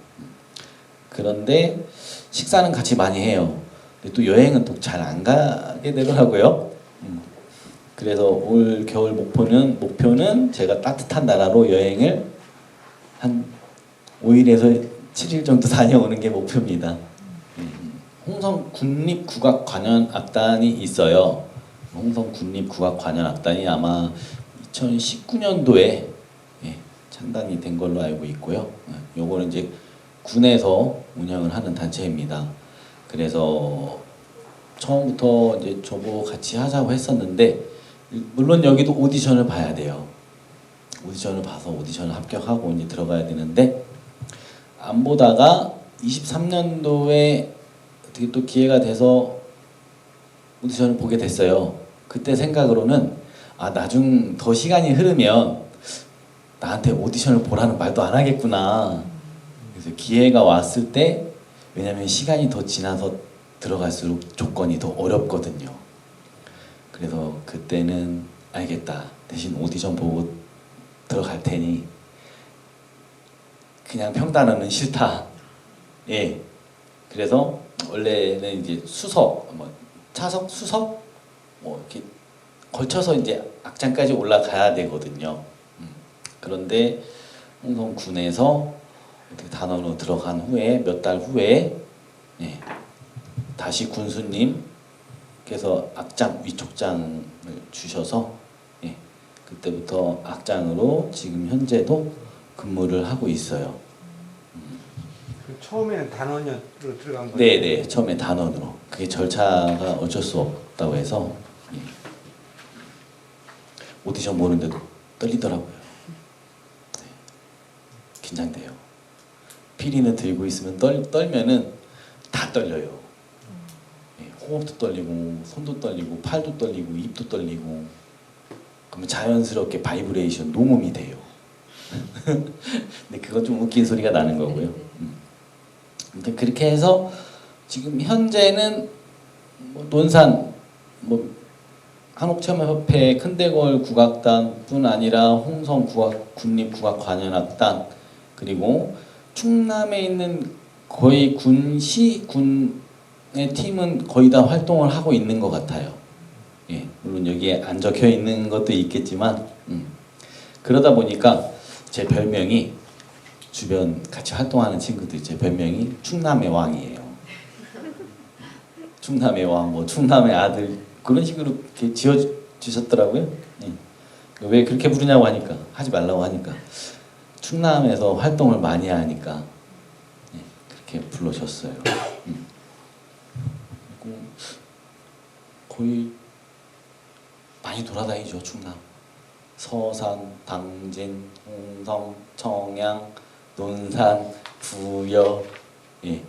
그런데 식사는 같이 많이 해요. 근데 또 여행은 또 잘 안 가게 되더라고요. 그래서 올 겨울 목표는 제가 따뜻한 나라로 여행을 한 5일에서 7일 정도 다녀오는 게 목표입니다. 홍성 국립국악관현악단이 있어요. 홍성 국립국악관현악단이 아마 2019년도에 창단이 된 걸로 알고 있고요. 요거는 이제 군에서 운영을 하는 단체입니다. 그래서 처음부터 이제 저보고 같이 하자고 했었는데 물론 여기도 오디션을 봐야 돼요. 오디션을 봐서 오디션을 합격하고 이제 들어가야 되는데 안 보다가 23년도에 어떻게 또 기회가 돼서 오디션을 보게 됐어요. 그때 생각으로는 나중 더 시간이 흐르면 나한테 오디션을 보라는 말도 안 하겠구나. 그래서 기회가 왔을 때 왜냐면 시간이 더 지나서 들어갈수록 조건이 더 어렵거든요. 그래서 그때는 알겠다. 대신 오디션 보고 들어갈 테니 그냥 평단원은 싫다. 예. 그래서 원래는 이제 수석, 차석, 수석 뭐 이렇게 걸쳐서 이제 악장까지 올라가야 되거든요. 그런데 홍성군에서 단원으로 들어간 후에 몇 달 후에 다시 군수님께서 악장 위촉장을 주셔서 그때부터 악장으로 지금 현재도 근무를 하고 있어요. 처음에는 단원으로 들어간 거예요? 네네, 처음에 단원으로. 그게 절차가 어쩔 수 없다고 해서 오디션 보는데도 떨리더라고요. 긴장돼요. 피리는 들고 있으면 떨면은 다 떨려요. 호흡도 떨리고 손도 떨리고 팔도 떨리고 입도 떨리고 그러면 자연스럽게 바이브레이션 녹음이 돼요. 근데 그건 좀 웃긴 소리가 나는 거고요. 아무튼 그렇게 해서 지금 현재는 논산 한옥체험협회 큰대걸 국악단뿐 아니라 홍성 국립국악관현악단 그리고 충남에 있는 거의 군의 팀은 거의 다 활동을 하고 있는 것 같아요. 물론 여기에 안 적혀 있는 것도 있겠지만 그러다 보니까 제 별명이 주변 같이 활동하는 친구들 제 별명이 충남의 왕이에요. 충남의 왕, 뭐 충남의 아들 그런 식으로 이렇게 지어 주셨더라고요. 예. 왜 그렇게 부르냐고 하니까 하지 말라고 하니까 충남에서 활동을 많이 하니까 예, 그렇게 불러줬어요. 그리고 거의 많이 돌아다니죠. 충남 서산, 당진, 홍성, 청양, 논산, 부여 예,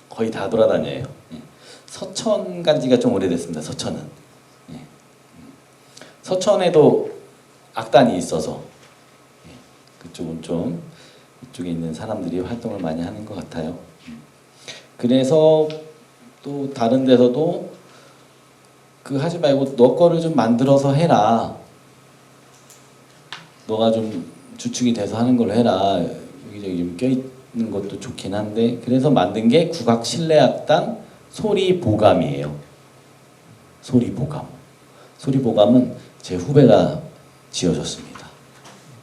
거의 다 돌아다녀요. 예. 서천 간 지가 좀 오래됐습니다. 서천은 예. 서천에도 악단이 있어서 예. 그쪽은 좀 이쪽에 있는 사람들이 활동을 많이 하는 것 같아요. 그래서 또 다른 데서도 그 하지 말고 너 거를 좀 만들어서 해라. 너가 좀 주축이 돼서 하는 걸로 해라. 여기저기 좀 껴있는 것도 좋긴 한데 그래서 만든 게 국악 실내악단 소리보감이에요. 소리보감. 소리보감은 제 후배가 지어줬습니다.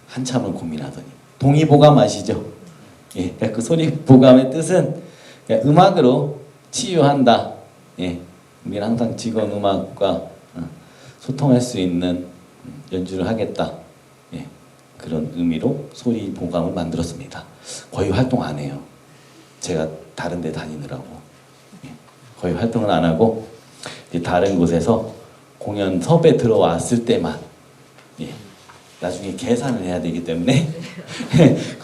한참을 고민하더니 동의보감 아시죠? 예, 그 소리보감의 뜻은 그냥 음악으로 치유한다. 예, 우리는 항상 직원 음악과 소통할 수 있는 연주를 하겠다. 예, 그런 의미로 소리보감을 만들었습니다. 거의 활동 안 해요. 제가 다른 데 다니느라고 예, 거의 활동을 안 하고 이제 다른 곳에서 공연 섭외 들어왔을 때만 예, 나중에 계산을 해야 되기 때문에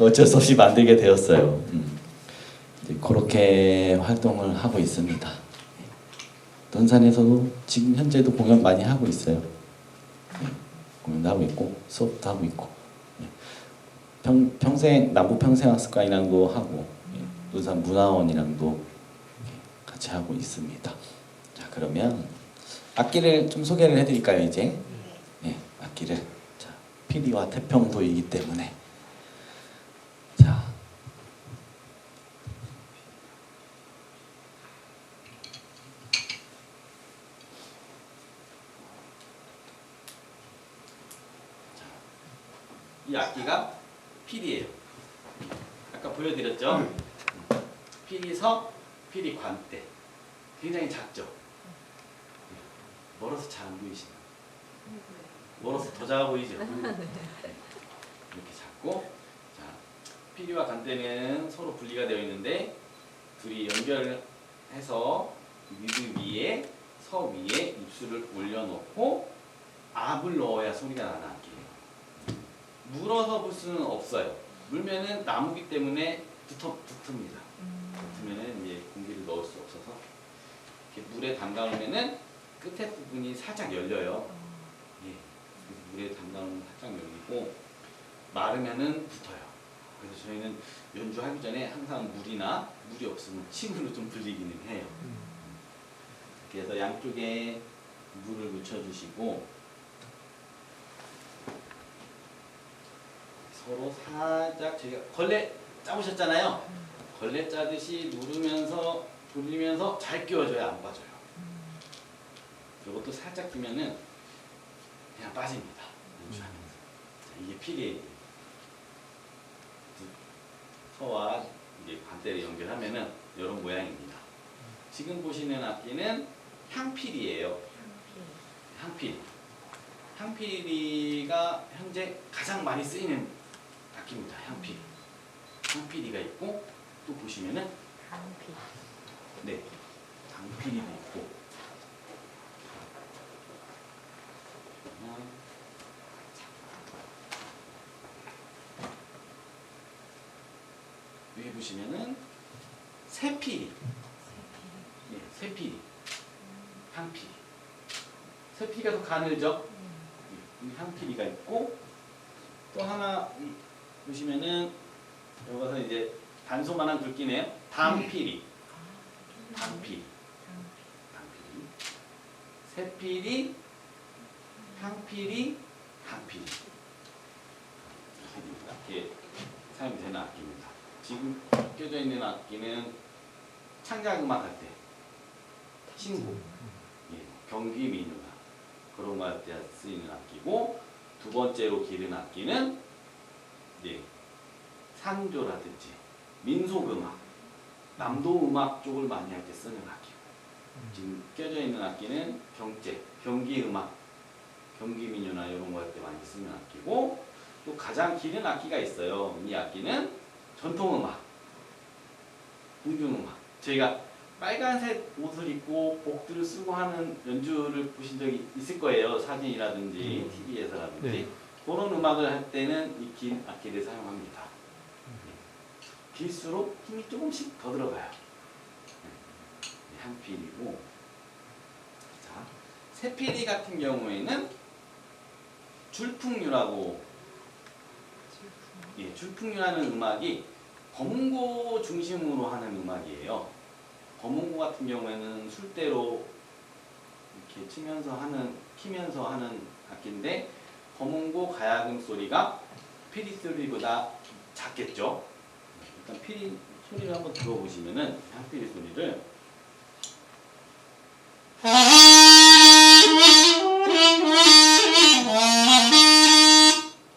어쩔 수 없이 만들게 되었어요. 그렇게 활동을 하고 있습니다. 논산에서도 지금 현재도 공연 많이 하고 있어요. 공연도 하고 있고 수업도 하고 있고 평생 남부 평생학습관이랑도 하고 논산 문화원이랑도 같이 하고 있습니다. 자 그러면 악기를 좀 소개를 해드릴까요 이제? 네, 악기를 자 피리와 태평도이기 때문에 자. 이 악기가 피리예요. 아까 보여드렸죠? 피리서, 피리관대. 굉장히 작죠? 멀어서 잘 안 보이시나요? 멀어서 더 작아 보이죠? 이렇게 작고 자, 피리와 관대는 서로 분리가 되어 있는데 둘이 연결해서 미드 위에 서 위에 입술을 올려놓고 압을 넣어야 소리가 나는 악기예요. 물어서 불 수는 없어요. 물면은 나무기 때문에 붙습니다. 붙으면은 이제 공기를 넣을 수 없어서 이렇게 물에 담가놓으면은 끝에 부분이 살짝 열려요. 예, 물에 담가놓으면 살짝 열리고 마르면은 붙어요. 그래서 저희는 연주하기 전에 항상 물이 없으면 침으로 좀 불리기는 해요. 그래서 양쪽에 물을 묻혀주시고. 서로 살짝 저희가 걸레 짜보셨잖아요. 걸레 짜듯이 누르면서 돌리면서 잘 끼워줘야 안 빠져요. 이것도 살짝 끼면은 그냥 빠집니다. 연주하면서. 자, 이게 피리예요. 서와 이제 관대를 연결하면은 이런 모양입니다. 지금 보시는 악기는 향피리예요. 향피리. 향피리가 현재 가장 많이 쓰이는 악기입니다. 향피리. 향피리가 있고 또 보시면은 강피. 네, 강피리도 있고 여기 보시면은 새피리. 네, 새피리. 향피리. 새피리가 더 가늘죠? 향피리가 있고 또 하나 보시면은 여기서 이제 단소만한 굵기네요. 담피리. 담피리. 담피리. 새피리, 향피리, 담피리. 이렇게 사용이 되는 악기입니다. 지금 껴져 있는 악기는 창작음악 할 때 신곡, 예, 경기 민요나 그런 거 할 때 쓰이는 악기고 두 번째로 기른 악기는 네, 산조라든지 민속음악, 남도음악 쪽을 많이 할 때 쓰는 악기고, 지금 껴져 있는 악기는 경제, 경기음악, 경기민요나 이런 거 할 때 많이 쓰는 악기고, 또 가장 길은 악기가 있어요. 이 악기는 전통음악, 궁중음악. 저희가 빨간색 옷을 입고 복들을 쓰고 하는 연주를 보신 적이 있을 거예요. 사진이라든지 TV에서라든지. 네. 그런 음악을 할 때는 이 긴 악기를 사용합니다. 길수록 힘이 조금씩 더 들어가요. 한 필이고, 자, 세 필이 같은 경우에는 줄풍류라고, 줄풍류라는 음악이 검은고 중심으로 하는 음악이에요. 검은고 같은 경우에는 술대로 이렇게 키면서 하는 악기인데, 검은고 가야금 소리가 피리 소리보다 작겠죠. 일단 피리 소리를 한번 들어보시면은 향피리 소리를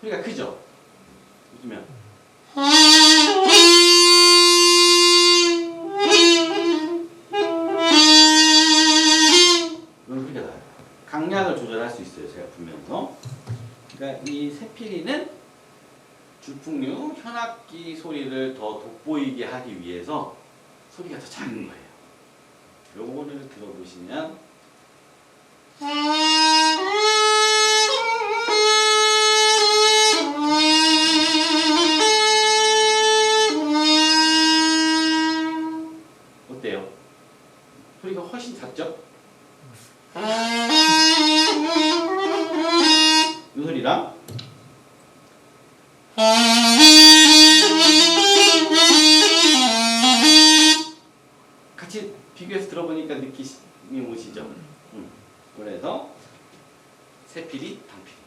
소리가 크죠. 웃으면 이런 소리가 나요. 강약을 조절할 수 있어요. 제가 불면서. 그러니까 이 세피리는 줄풍류 현악기 소리를 더 돋보이게 하기 위해서 소리가 더 작은 거예요. 요거를 들어보시면 어때요? 소리가 훨씬 작죠? 이 소리랑 같이 비교해서 들어보니까 느낌이 오시죠? 그래서 세피리, 당피리.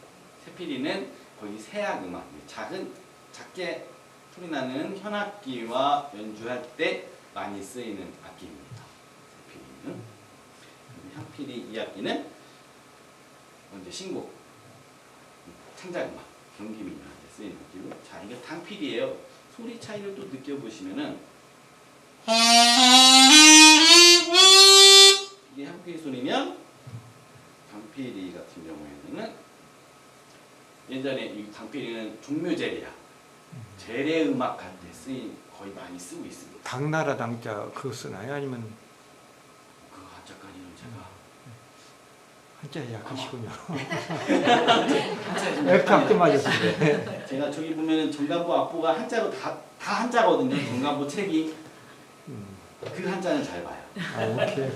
세피리는 거의 세악 음악, 작게 소리 나는 현악기와 연주할 때 많이 쓰이는 악기입니다. 세피리는. 향피리 이 악기는 먼저 신곡, 창작음악, 경기민요할 때 쓰이는 악기고, 자, 이게 당피리예요. 소리 차이를 또 느껴보시면은 이게 향피리 소리면, 당피리 같은 경우에는 예전에 이 당피리는 종묘제례야, 제례 음악 할 때 거의 많이 쓰고 있습니다. 당나라 당자 그거 쓰나요? 아니면 그 한자까지는 제가 한자 약하시군요. 한자 좀 F학점 맞았어요. 제가 저기 보면은 정간보 앞보가 한자로 다 한자거든요. 정간보 책이. 그 한자는 잘 봐요. 아, 오케이.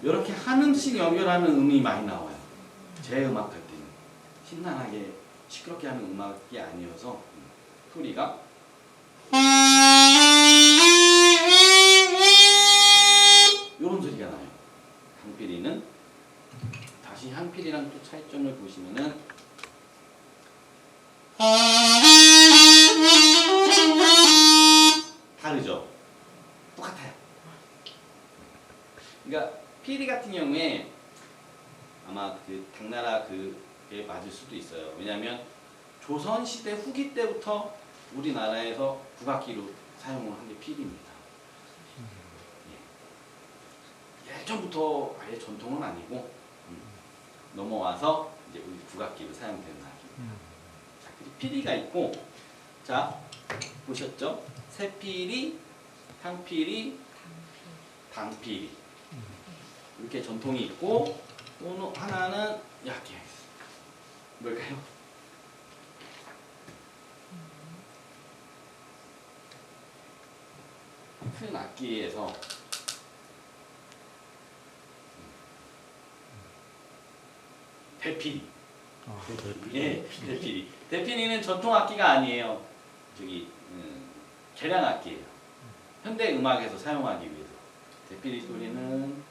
이렇게 하는씩 연결하는 음이 많이 나와요. 제 음악 할 때는 신나게 시끄럽게 하는 음악이 아니어서 소리가 이런 소리가 나요. 향피리는 다시 향피리랑 또 차이점을 보시면은 다르죠. 똑같아요. 그러니까 피리 같은 경우에 아마 그 당나라 그게 맞을 수도 있어요. 왜냐하면 조선 시대 후기 때부터 우리나라에서 국악기로 사용을 한 게 피리입니다. 예전부터 아예 전통은 아니고 넘어와서 이제 우리 국악기로 사용되는 악기입니다. 자, 그리고 피리가 있고, 자 보셨죠? 새피리, 향피리, 당피리 이렇게 전통이 있고, 또 하나는 약기. 뭘까요? 큰 악기에서 대피리. 예, 대피리. 대피리는 전통 악기가 아니에요. 저기 계량 악기예요. 현대 음악에서 사용하기 위해서. 대피리 소리는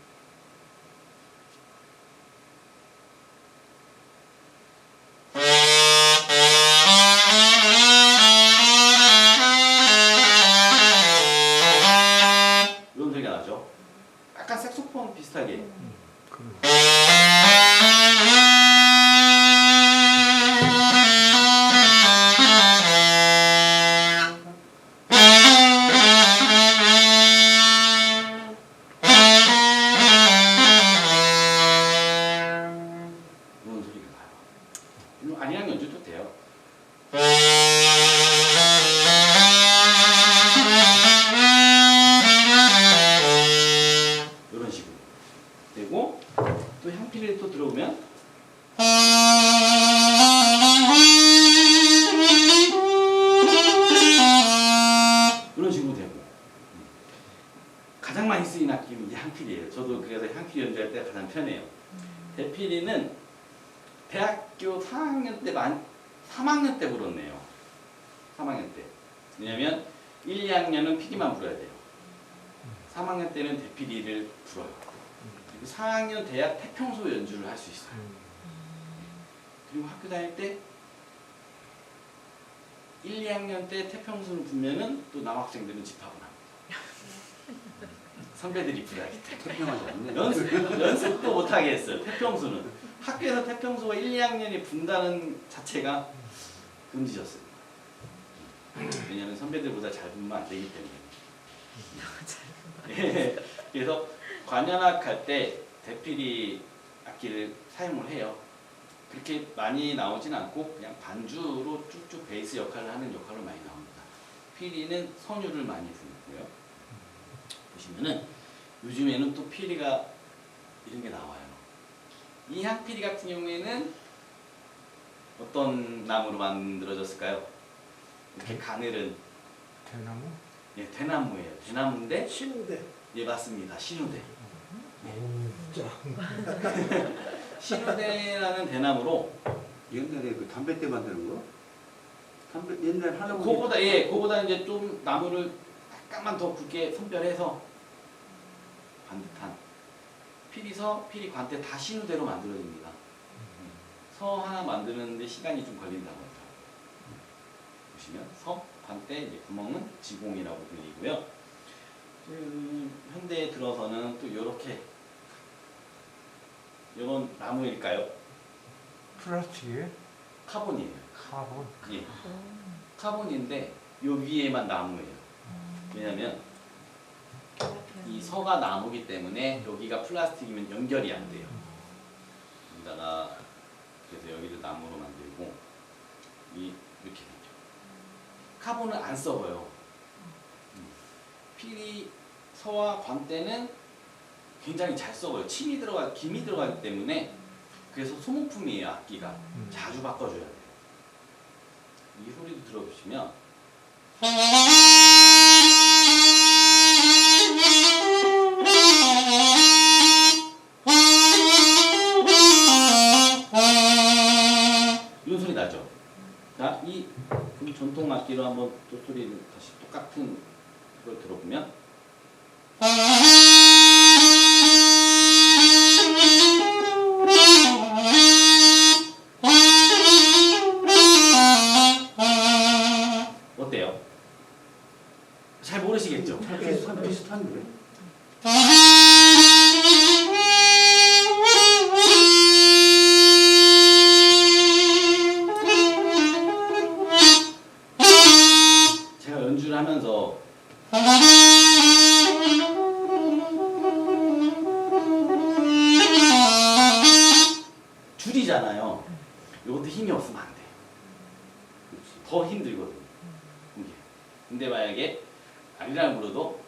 이런 소리가 나죠. 약간 색소폰 비슷하게. 이런 소리가 나요. 아니랑 연주도 돼요. 이런 식으로 되고, 또 향필이 또 들어오면 이런 식으로 되고. 가장 많이 쓰인 악기는 이제 향필이에요. 저도 그래서 향필 연주할 때 가장 편해요. 대피리는 대학교 4학년 때 3학년 때 불었네요. 3학년 때. 왜냐면 1, 2학년은 피리만 불어야 돼요. 3학년 때는 대피리를 불어요. 그리고 4학년 돼야 태평소 연주를 할 수 있어요. 그리고 학교 다닐 때 1, 2학년 때 태평소를 불면은 또 남학생들은 집합을 합니다. 선배들이 불하기 때문에 연습도 못하게 했어요. 태평소는 학교에서 태평소가 1, 2학년이 분다는 자체가 금지였어요. 왜냐하면 선배들보다 잘 불면 안 되기 때문에. 그래서 관현악 할 때 대피리 악기를 사용을 해요. 그렇게 많이 나오진 않고 그냥 반주로 쭉쭉 베이스 역할을 하는 역할로 많이 나옵니다. 피리는 선율을 많이 부르고요. 보시면은 요즘에는 또 피리가 이런 게 나와요. 이 향피리 같은 경우에는 어떤 나무로 만들어졌을까요? 이렇게 가늘은 대나무? 예, 대나무예요. 대나무인데 신우대. 예, 맞습니다. 신우대. 자. 신우대라는 대나무로 옛날에 그 담배 때 만드는 거? 담배 옛날 할아버지 그거보다 이제 좀 나무를 약간만 더 굵게 선별해서 반듯한 피리 관대 다 신우대로 만들어집니다. 서 하나 만드는데 시간이 좀 걸린다고 하더라고요. 보시면 서, 관대, 이제 구멍은 지공이라고 불리고요. 현대에 들어서는 또 이렇게 이건 나무일까요? 플라스틱이에요? 카본이에요. 카본. 예. 카본인데 요 위에만 나무예요. 왜냐면 이 서가 나무기 때문에 여기가 플라스틱이면 연결이 안 돼요. 여기다가 그래서 여기를 나무로 만들고 이렇게 되죠. 카본은 안 썩어요. 피리 서와 관대는 굉장히 잘 썩어요. 김이 들어가기 때문에 그래서 소모품이에요. 악기가 자주 바꿔줘야 돼요. 이 소리도 들어보시면 이런 소리 나죠. 자, 이 전통 악기로 한번 또 소리를 다시 똑같은 걸 들어보면 어때요? 잘 모르시겠죠? 비슷한데? 제가 연주를 하면서 줄이잖아요. 이것도 힘이 없으면 안 돼요. 더 힘들거든요. 이게. 근데 만약에 아리랑을 불러도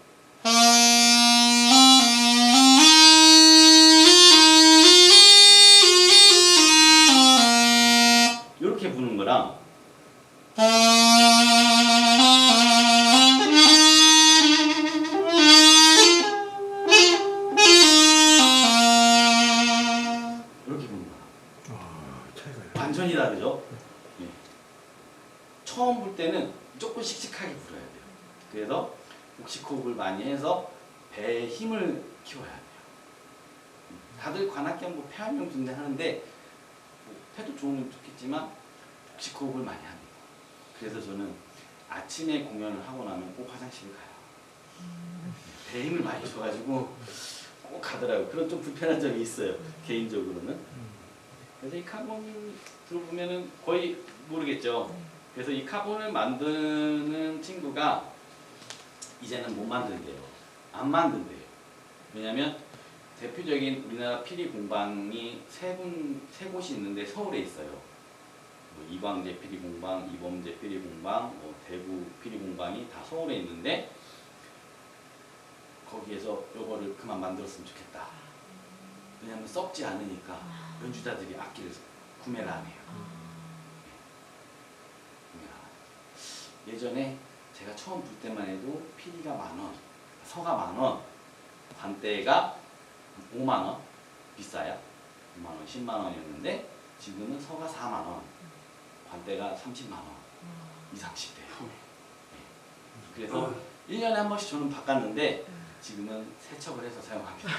이렇게 부는 거랑 이렇게 부는 거랑 차이가 있네. 완전히 다르죠? 예. 처음 불 때는 조금 씩씩하게 불어야 돼요. 그래서 복식호흡을 많이 해서 배의 힘을 키워야 돼요. 다들 관악경 뭐 폐활량 준대 하는데 뭐 폐도 좋으면 좋겠지만 복식호흡을 많이 합니다. 그래서 저는 아침에 공연을 하고 나면 꼭 화장실을 가요. 배 힘을 많이 줘가지고 꼭 가더라고요. 그런 좀 불편한 점이 있어요. 개인적으로는. 그래서 이 카본 들어보면은 거의 모르겠죠. 그래서 이 카본을 만드는 친구가 이제는 못 만든대요. 안 만든대요. 왜냐면 대표적인 우리나라 피리 공방이 세 곳이 있는데 서울에 있어요. 뭐 이광재 피리 공방, 이범재 피리 공방, 뭐 대구 피리 공방이 다 서울에 있는데 거기에서 요거를 그만 만들었으면 좋겠다. 왜냐면 썩지 않으니까 연주자들이 악기를 구매를 안 해요. 예전에 제가 처음 불 때만 해도 피리가 10,000원, 서가 10,000원, 관대가 50,000원, 비싸요. 5만원, 10만원이었는데 지금은 서가 4만원, 관대가 30만원 이상씩 돼요. 그래서 1년에 한 번씩 저는 바꿨는데 지금은 세척을 해서 사용합니다.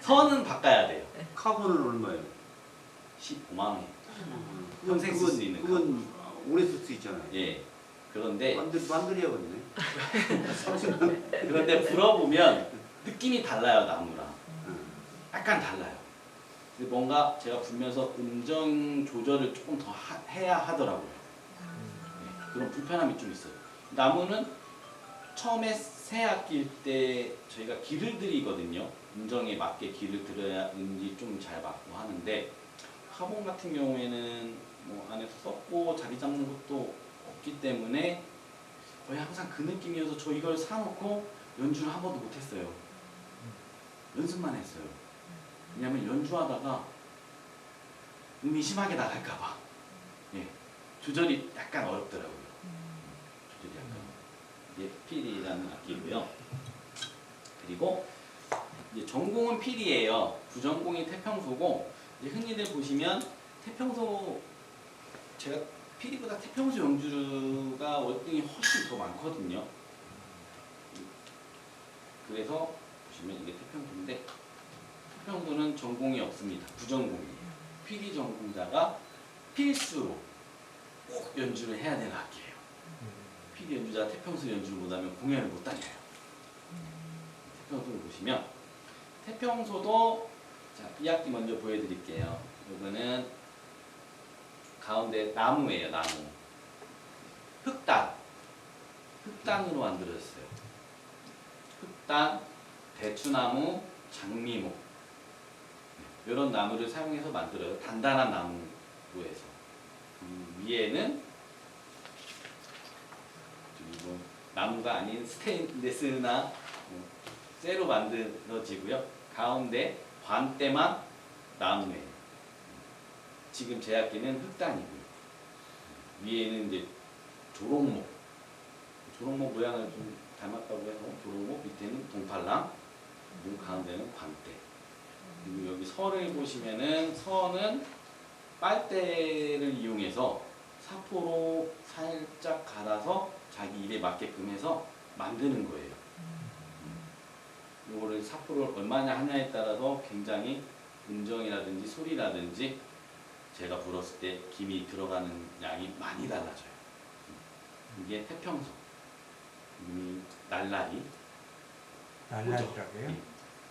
선은 바꿔야 돼요. 카본은 얼마예요? 15만원이에요. 평생 쓸 수 있는 그건 오래 쓸 수 있잖아요. 예. 그런데 만들어야겠네. 그런데 불어보면 느낌이 달라요, 나무랑. 약간 달라요. 근데 뭔가 제가 불면서 음정 조절을 조금 더 해야 하더라고요. 네, 그런 불편함이 좀 있어요. 나무는 처음에 새 악기일 때 저희가 기를 들이거든요. 음정에 맞게 기를 들어야지 좀 잘 맞고 하는데 카본 같은 경우에는 뭐 안에서 썩고 자리 잡는 것도 없기 때문에 거의 항상 그 느낌이어서 저 이걸 사놓고 연주를 한 번도 못했어요. 연습만 했어요. 왜냐면 연주하다가 음이 심하게 나갈까봐. 예, 조절이 약간 어렵더라고요. 조절이 약간. 이게 피리라는 악기고요. 그리고 이제 전공은 피리예요. 부전공이 태평소고 이제 흔히들 보시면 태평소 제가 피리보다 태평소 연주가 월등히 훨씬 더 많거든요. 그래서 보시면 이게 태평소인데 태평소는 전공이 없습니다. 부전공이에요. 피리 전공자가 필수로 꼭 연주를 해야 되는 악기예요. 피리 연주자 태평소 연주를 못하면 공연을 못 다녀요. 태평소를 보시면 태평소도 자, 이 악기 먼저 보여드릴게요. 이거는 가운데 나무예요. 나무. 흑단. 흑단으로 만들어졌어요. 흑단, 대추나무, 장미목 이런 나무를 사용해서 만들어요. 단단한 나무로 해서. 위에는 그리고 나무가 아닌 스테인레스나 쇠로 만들어지고요. 가운데 관대만 나무예요. 지금 제 악기는 흑단이고요. 위에는 이제 조롱목. 조롱목 모양을 좀 닮았다고 해서 조롱목, 밑에는 동팔랑, 그리고 가운데는 관대. 그리고 여기 서를 보시면은 서는 빨대를 이용해서 사포로 살짝 갈아서 자기 입에 맞게끔 해서 만드는 거예요. 이거를 사포를 얼마나 하냐에 따라서 굉장히 음정이라든지 소리라든지 제가 불었을 때 김이 들어가는 양이 많이 달라져요. 이게 태평소, 날라리. 날라리라고요?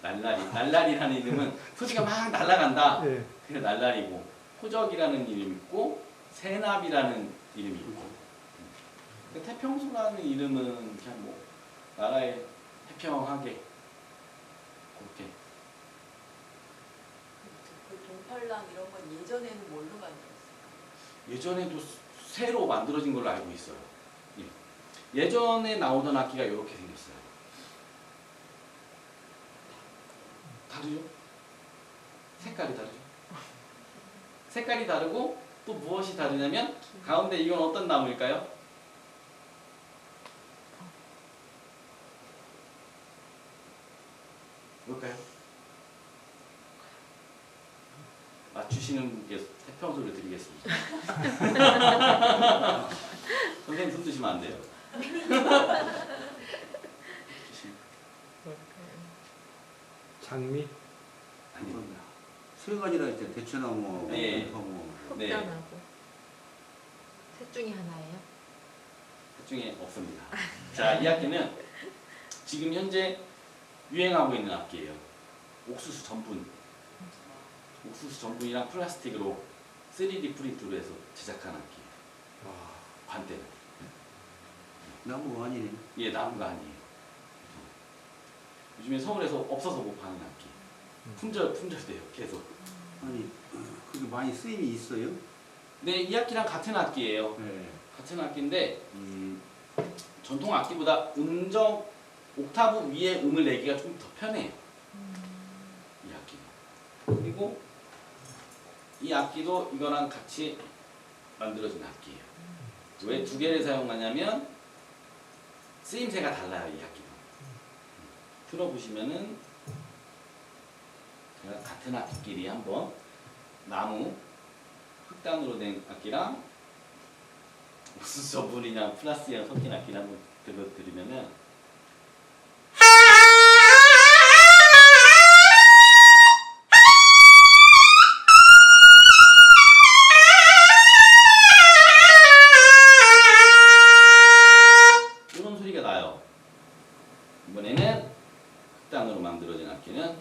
날라리. 날라리라는 이름은 소리가 막 날아간다. 네. 그게 날라리고 호적이라는 이름이 있고 새납이라는 이름이 있고 태평소라는 이름은 그냥 뭐 나라에 태평하게 그렇게 그 동팔랑 이런 건 예전에는 뭘로 만들었어요? 예전에도 새로 만들어진 걸로 알고 있어요. 예. 예전에 나오던 악기가 이렇게 생겼어요. 다르죠? 색깔이 다르죠? 색깔이 다르고 또 무엇이 다르냐면 가운데 이건 어떤 나무일까요? 뭘까요? 맞추시는 분께 태평소를 드리겠습니다. 선생님 손 드시면 안 돼요. 장미? 아니, 세 가지라 했죠. 대추나무, 네. 대파무. 네. 흑단하고 셋 중에 하나예요? 그 중에 없습니다. 자, 이 악기는 지금 현재 유행하고 있는 악기예요. 옥수수 전분. 옥수수 전분이랑 플라스틱으로 3D 프린트로 해서 제작한 악기예요. 와, 관대는. 나무가 아니네. 예, 나무가 아니에요. 요즘에 서울에서 없어서 못 파는 악기. 품절돼요, 계속. 아니, 그게 많이 쓰임이 있어요? 네, 이 악기랑 같은 악기예요. 네. 같은 악기인데 전통 악기보다 음정 옥타브 위에 음을 내기가 좀 더 편해요. 이 악기가. 그리고 이 악기도 이거랑 같이 만들어진 악기예요. 왜 두 개를 사용하냐면 쓰임새가 달라요, 이 악기도. 들어보시면은 제가 같은 악기끼리 한번 나무 흑단으로 된 악기랑 옥수수 전분이랑 플라스틱이랑 섞인 악기를 한번 들려드리면은 이런 소리가 나요. 이번에는 흑단으로 만들어진 악기는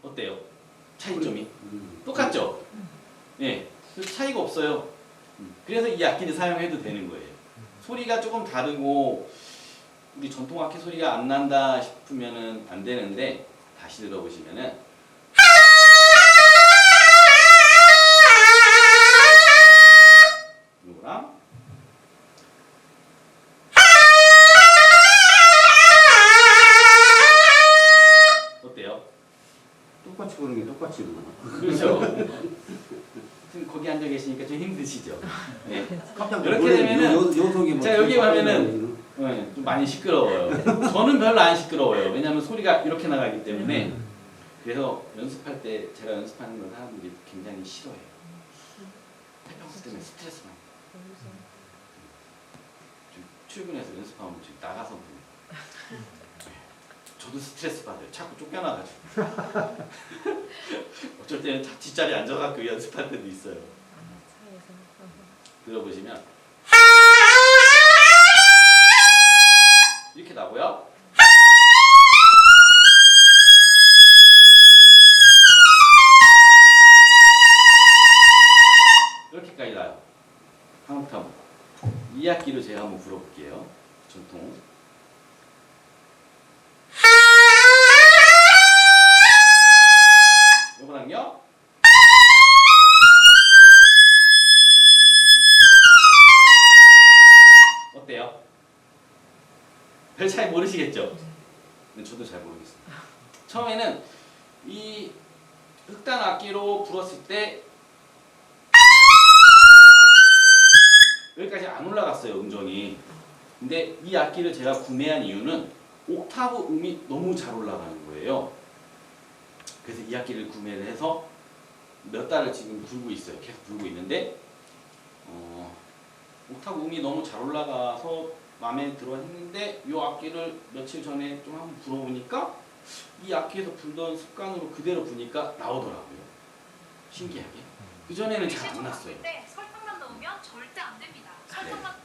어때요? 차이점이 똑같죠? 예, 그래서 차이가 없어요. 그래서 이 악기를 사용해도 되는 거예요. 소리가 조금 다르고 우리 전통 악기 소리가 안 난다 싶으면은 안 되는데 다시 들어보시면은 이거랑 어때요? 똑같이 보는 게 똑같이 보나? 그렇죠. 지금 거기 앉아 계시니까 좀 힘드시죠? 네. 깜짝 이렇게 놀래. 되면은 요속이 뭐 자, 여기 좀 가면은 네, 좀 많이 시끄러워요. 저는 별로 안 시끄러워요. 왜냐하면 소리가 이렇게 나가기 때문에. 그래서 연습할 때 제가 연습하는 걸 사람들이 굉장히 싫어해요. 태평수 때문에 스트레스 많이. 좀 출근해서 연습하면 좀 나가서 보면. 저도 스트레스 받아요. 자꾸 쫓겨나가지고. 어쩔 때는 뒷자리에 앉아갖고 연습할 때도 있어요. 차에서 들어보시면 이렇게 나고요. 이렇게까지 나요. 한 옥타브. 이 악기로 제가 한번 불어볼게요. 전통. 요거랑요. 어때요? 별 차이 모르시겠죠? 근데 저도 잘 모르겠어요. 처음에는 이 흑단 악기로 불었을 때 여기까지 안 올라갔어요, 음정이. 근데 이 악기를 제가 구매한 이유는 옥타브 음이 너무 잘 올라가는 거예요. 그래서 이 악기를 구매를 해서 몇 달을 지금 불고 있어요. 계속 불고 있는데 옥타브 음이 너무 잘 올라가서 마음에 들어 했는데 이 악기를 며칠 전에 좀 한번 불어보니까 이 악기에서 불던 습관으로 그대로 부니까 나오더라고요. 신기하게. 그전에는 잘 안 났어요. 때 설탕만 넣으면 절대 안 됩니다. 설탕만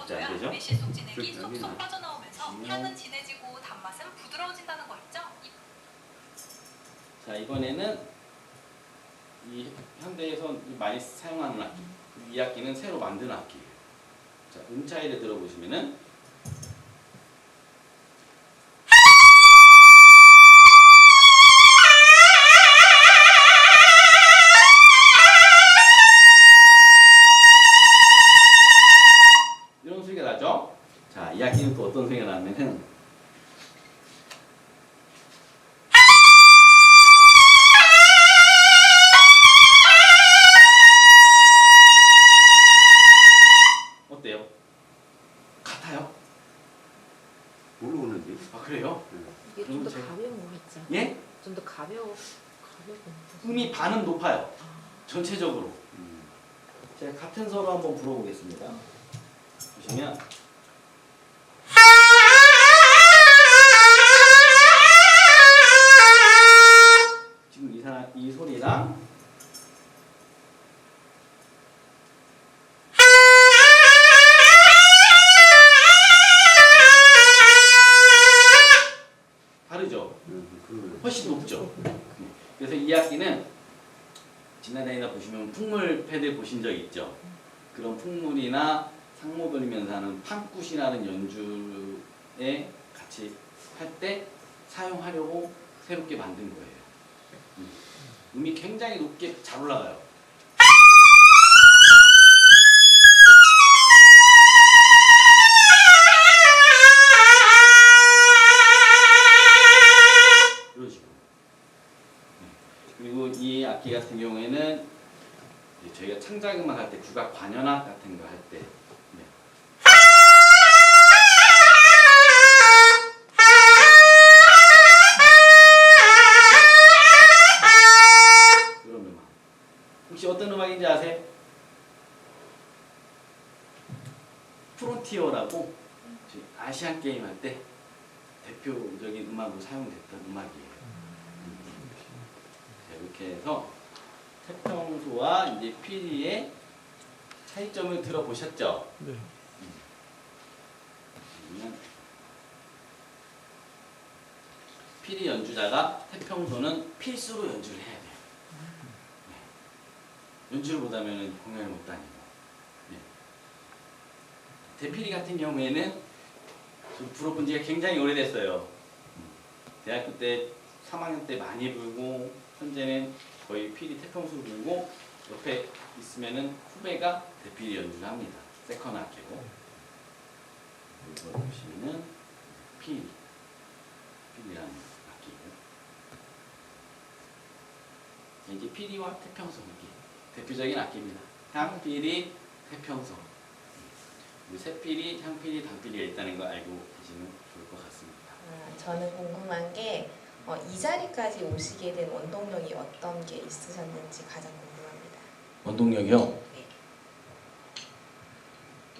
절대 안 되죠? 섞어줘야 미실 속 진액이 절대 안 되나? 쏙쏙 빠져나오면서 향은 진해지고 단맛은 부드러워진다는 거 있죠? 자, 이번에는 이 현대에서 많이 사용하는 악기. 이 악기는 새로 만든 악기예요. 자, 차이를 들어보시면은 이런 소리가 나죠? 자, 이 악기는 또 어떤 소리가 나냐면은 어때요? 같아요? 모르겠는데. 아, 그래요? 이게 좀 더 그럼 제가- 가벼운 거 같죠? 예? 좀 더 가벼운 음이 반은 높아요. 전체적으로. 제가 같은 서로 한번 불어보겠습니다. 보시면 지금 이 소리랑 다르죠? 훨씬 높죠? 그래서 이 악기는 지나다니다 보시면 풍물 패드 보신 적 있죠? 그런 풍물이나 상모 돌리면서 하는 판굿이라는 연주에 같이 할 때 사용하려고 새롭게 만든 거예요. 음이 굉장히 높게 잘 올라가요. 이런 식으로. 그리고 이 악기 같은 경우에는 저희가 창작음악 할 때 국악 관현악 같은 거 할 때 그런 음악. 혹시 어떤 음악인지 아세요? 프론티어라고 저희 아시안 게임 할 때 대표적인 음악으로 사용됐던 음악이에요. 자, 이렇게 해서 태평소와 이제 피리의 차이점을 들어보셨죠? 네. 그러면 피리 연주자가 태평소는 필수로 연주를 해야 돼요. 네. 연주를 못하면 공연을 못 다니고. 네. 대피리 같은 경우에는 좀 불어본 지가 굉장히 오래됐어요. 대학교 때 3학년 때 많이 불고 현재는 거의 피리 태평소 불고 옆에 있으면은 후배가 대피리 연주를 합니다. 세컨 악기로. 이거 보시면은 피리라는 악기고. 이제 피리와 태평소 악기 대표적인 악기입니다. 향피리, 태평소. 새피리, 향피리, 단피리가 있다는 거 알고 계시면 좋을 것 같습니다. 저는 궁금한 게 이 자리까지 오시게 된 원동력이 어떤 게 있으셨는지 가장 궁금합니다. 원동력이요?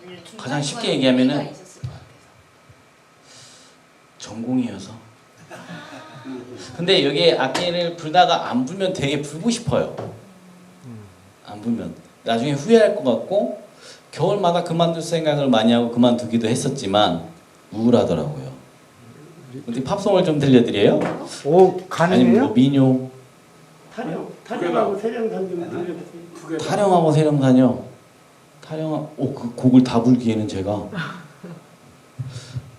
네. 가장 쉽게 얘기하면은 의미가 있었을 것 같아서. 전공이어서. 근데 여기 악기를 불다가 안 불면 되게 불고 싶어요. 안 불면 나중에 후회할 것 같고 겨울마다 그만둘 생각을 많이 하고 그만두기도 했었지만 우울하더라고요. 근데 팝송을 좀 들려드려요? 오, 아니면 가능해요? 뭐 민요? 타령하고 세령산 좀 들려주세요. 타령하고 세령산요. 그 곡을 다 불기에는 제가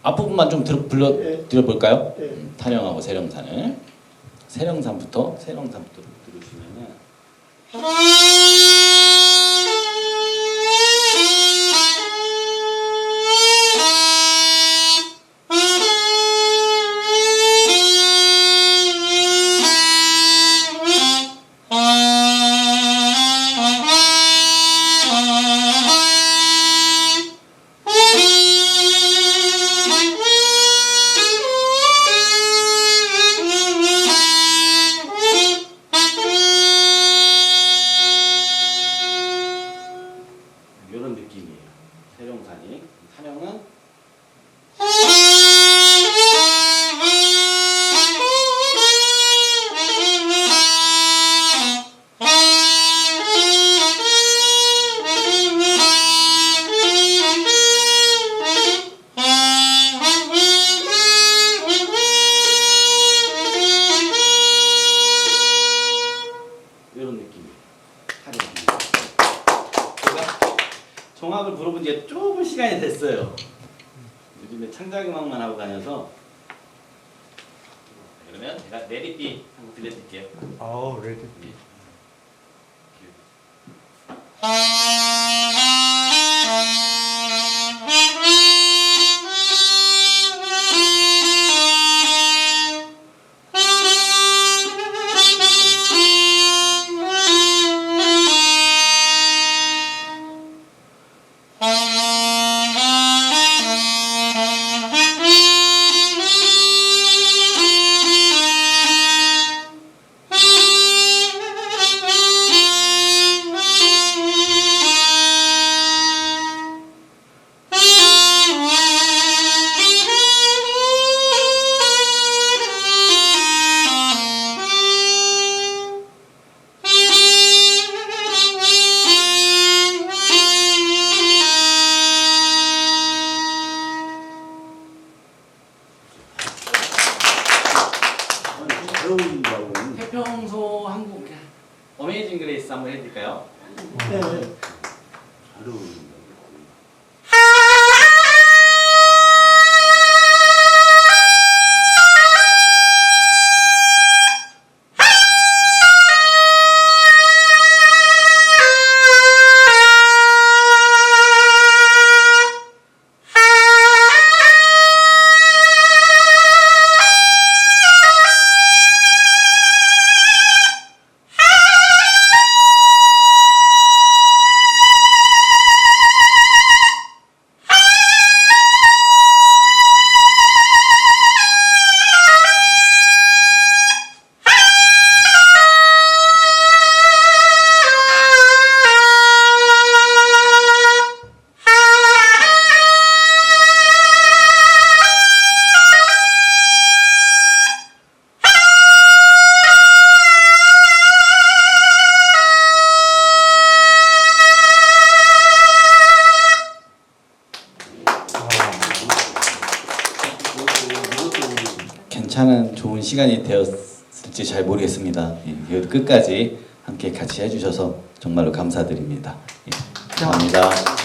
앞부분만 좀 들려볼까요? 네. 타령하고 세령산을 세령산부터 들으시면은 이런 느낌이에요. 세령산이 타령은 이런 느낌이에요. 타령. 제가 정악을 불어본 지가 조금 시간이 됐어요. 요즘에 창작음악만 하고 다녀서. 그러면 제가 내리비 한번 들려드릴게요. 아우, 레드. 예. 잘 어울린다고. 태평소 한국 어메이징 그레이스 한번 해드릴까요? 네. 잘 어울린다고. 괜찮은 좋은 시간이 되었을지 잘 모르겠습니다. 예, 끝까지 함께 같이 해주셔서 정말로 감사드립니다. 예, 감사합니다.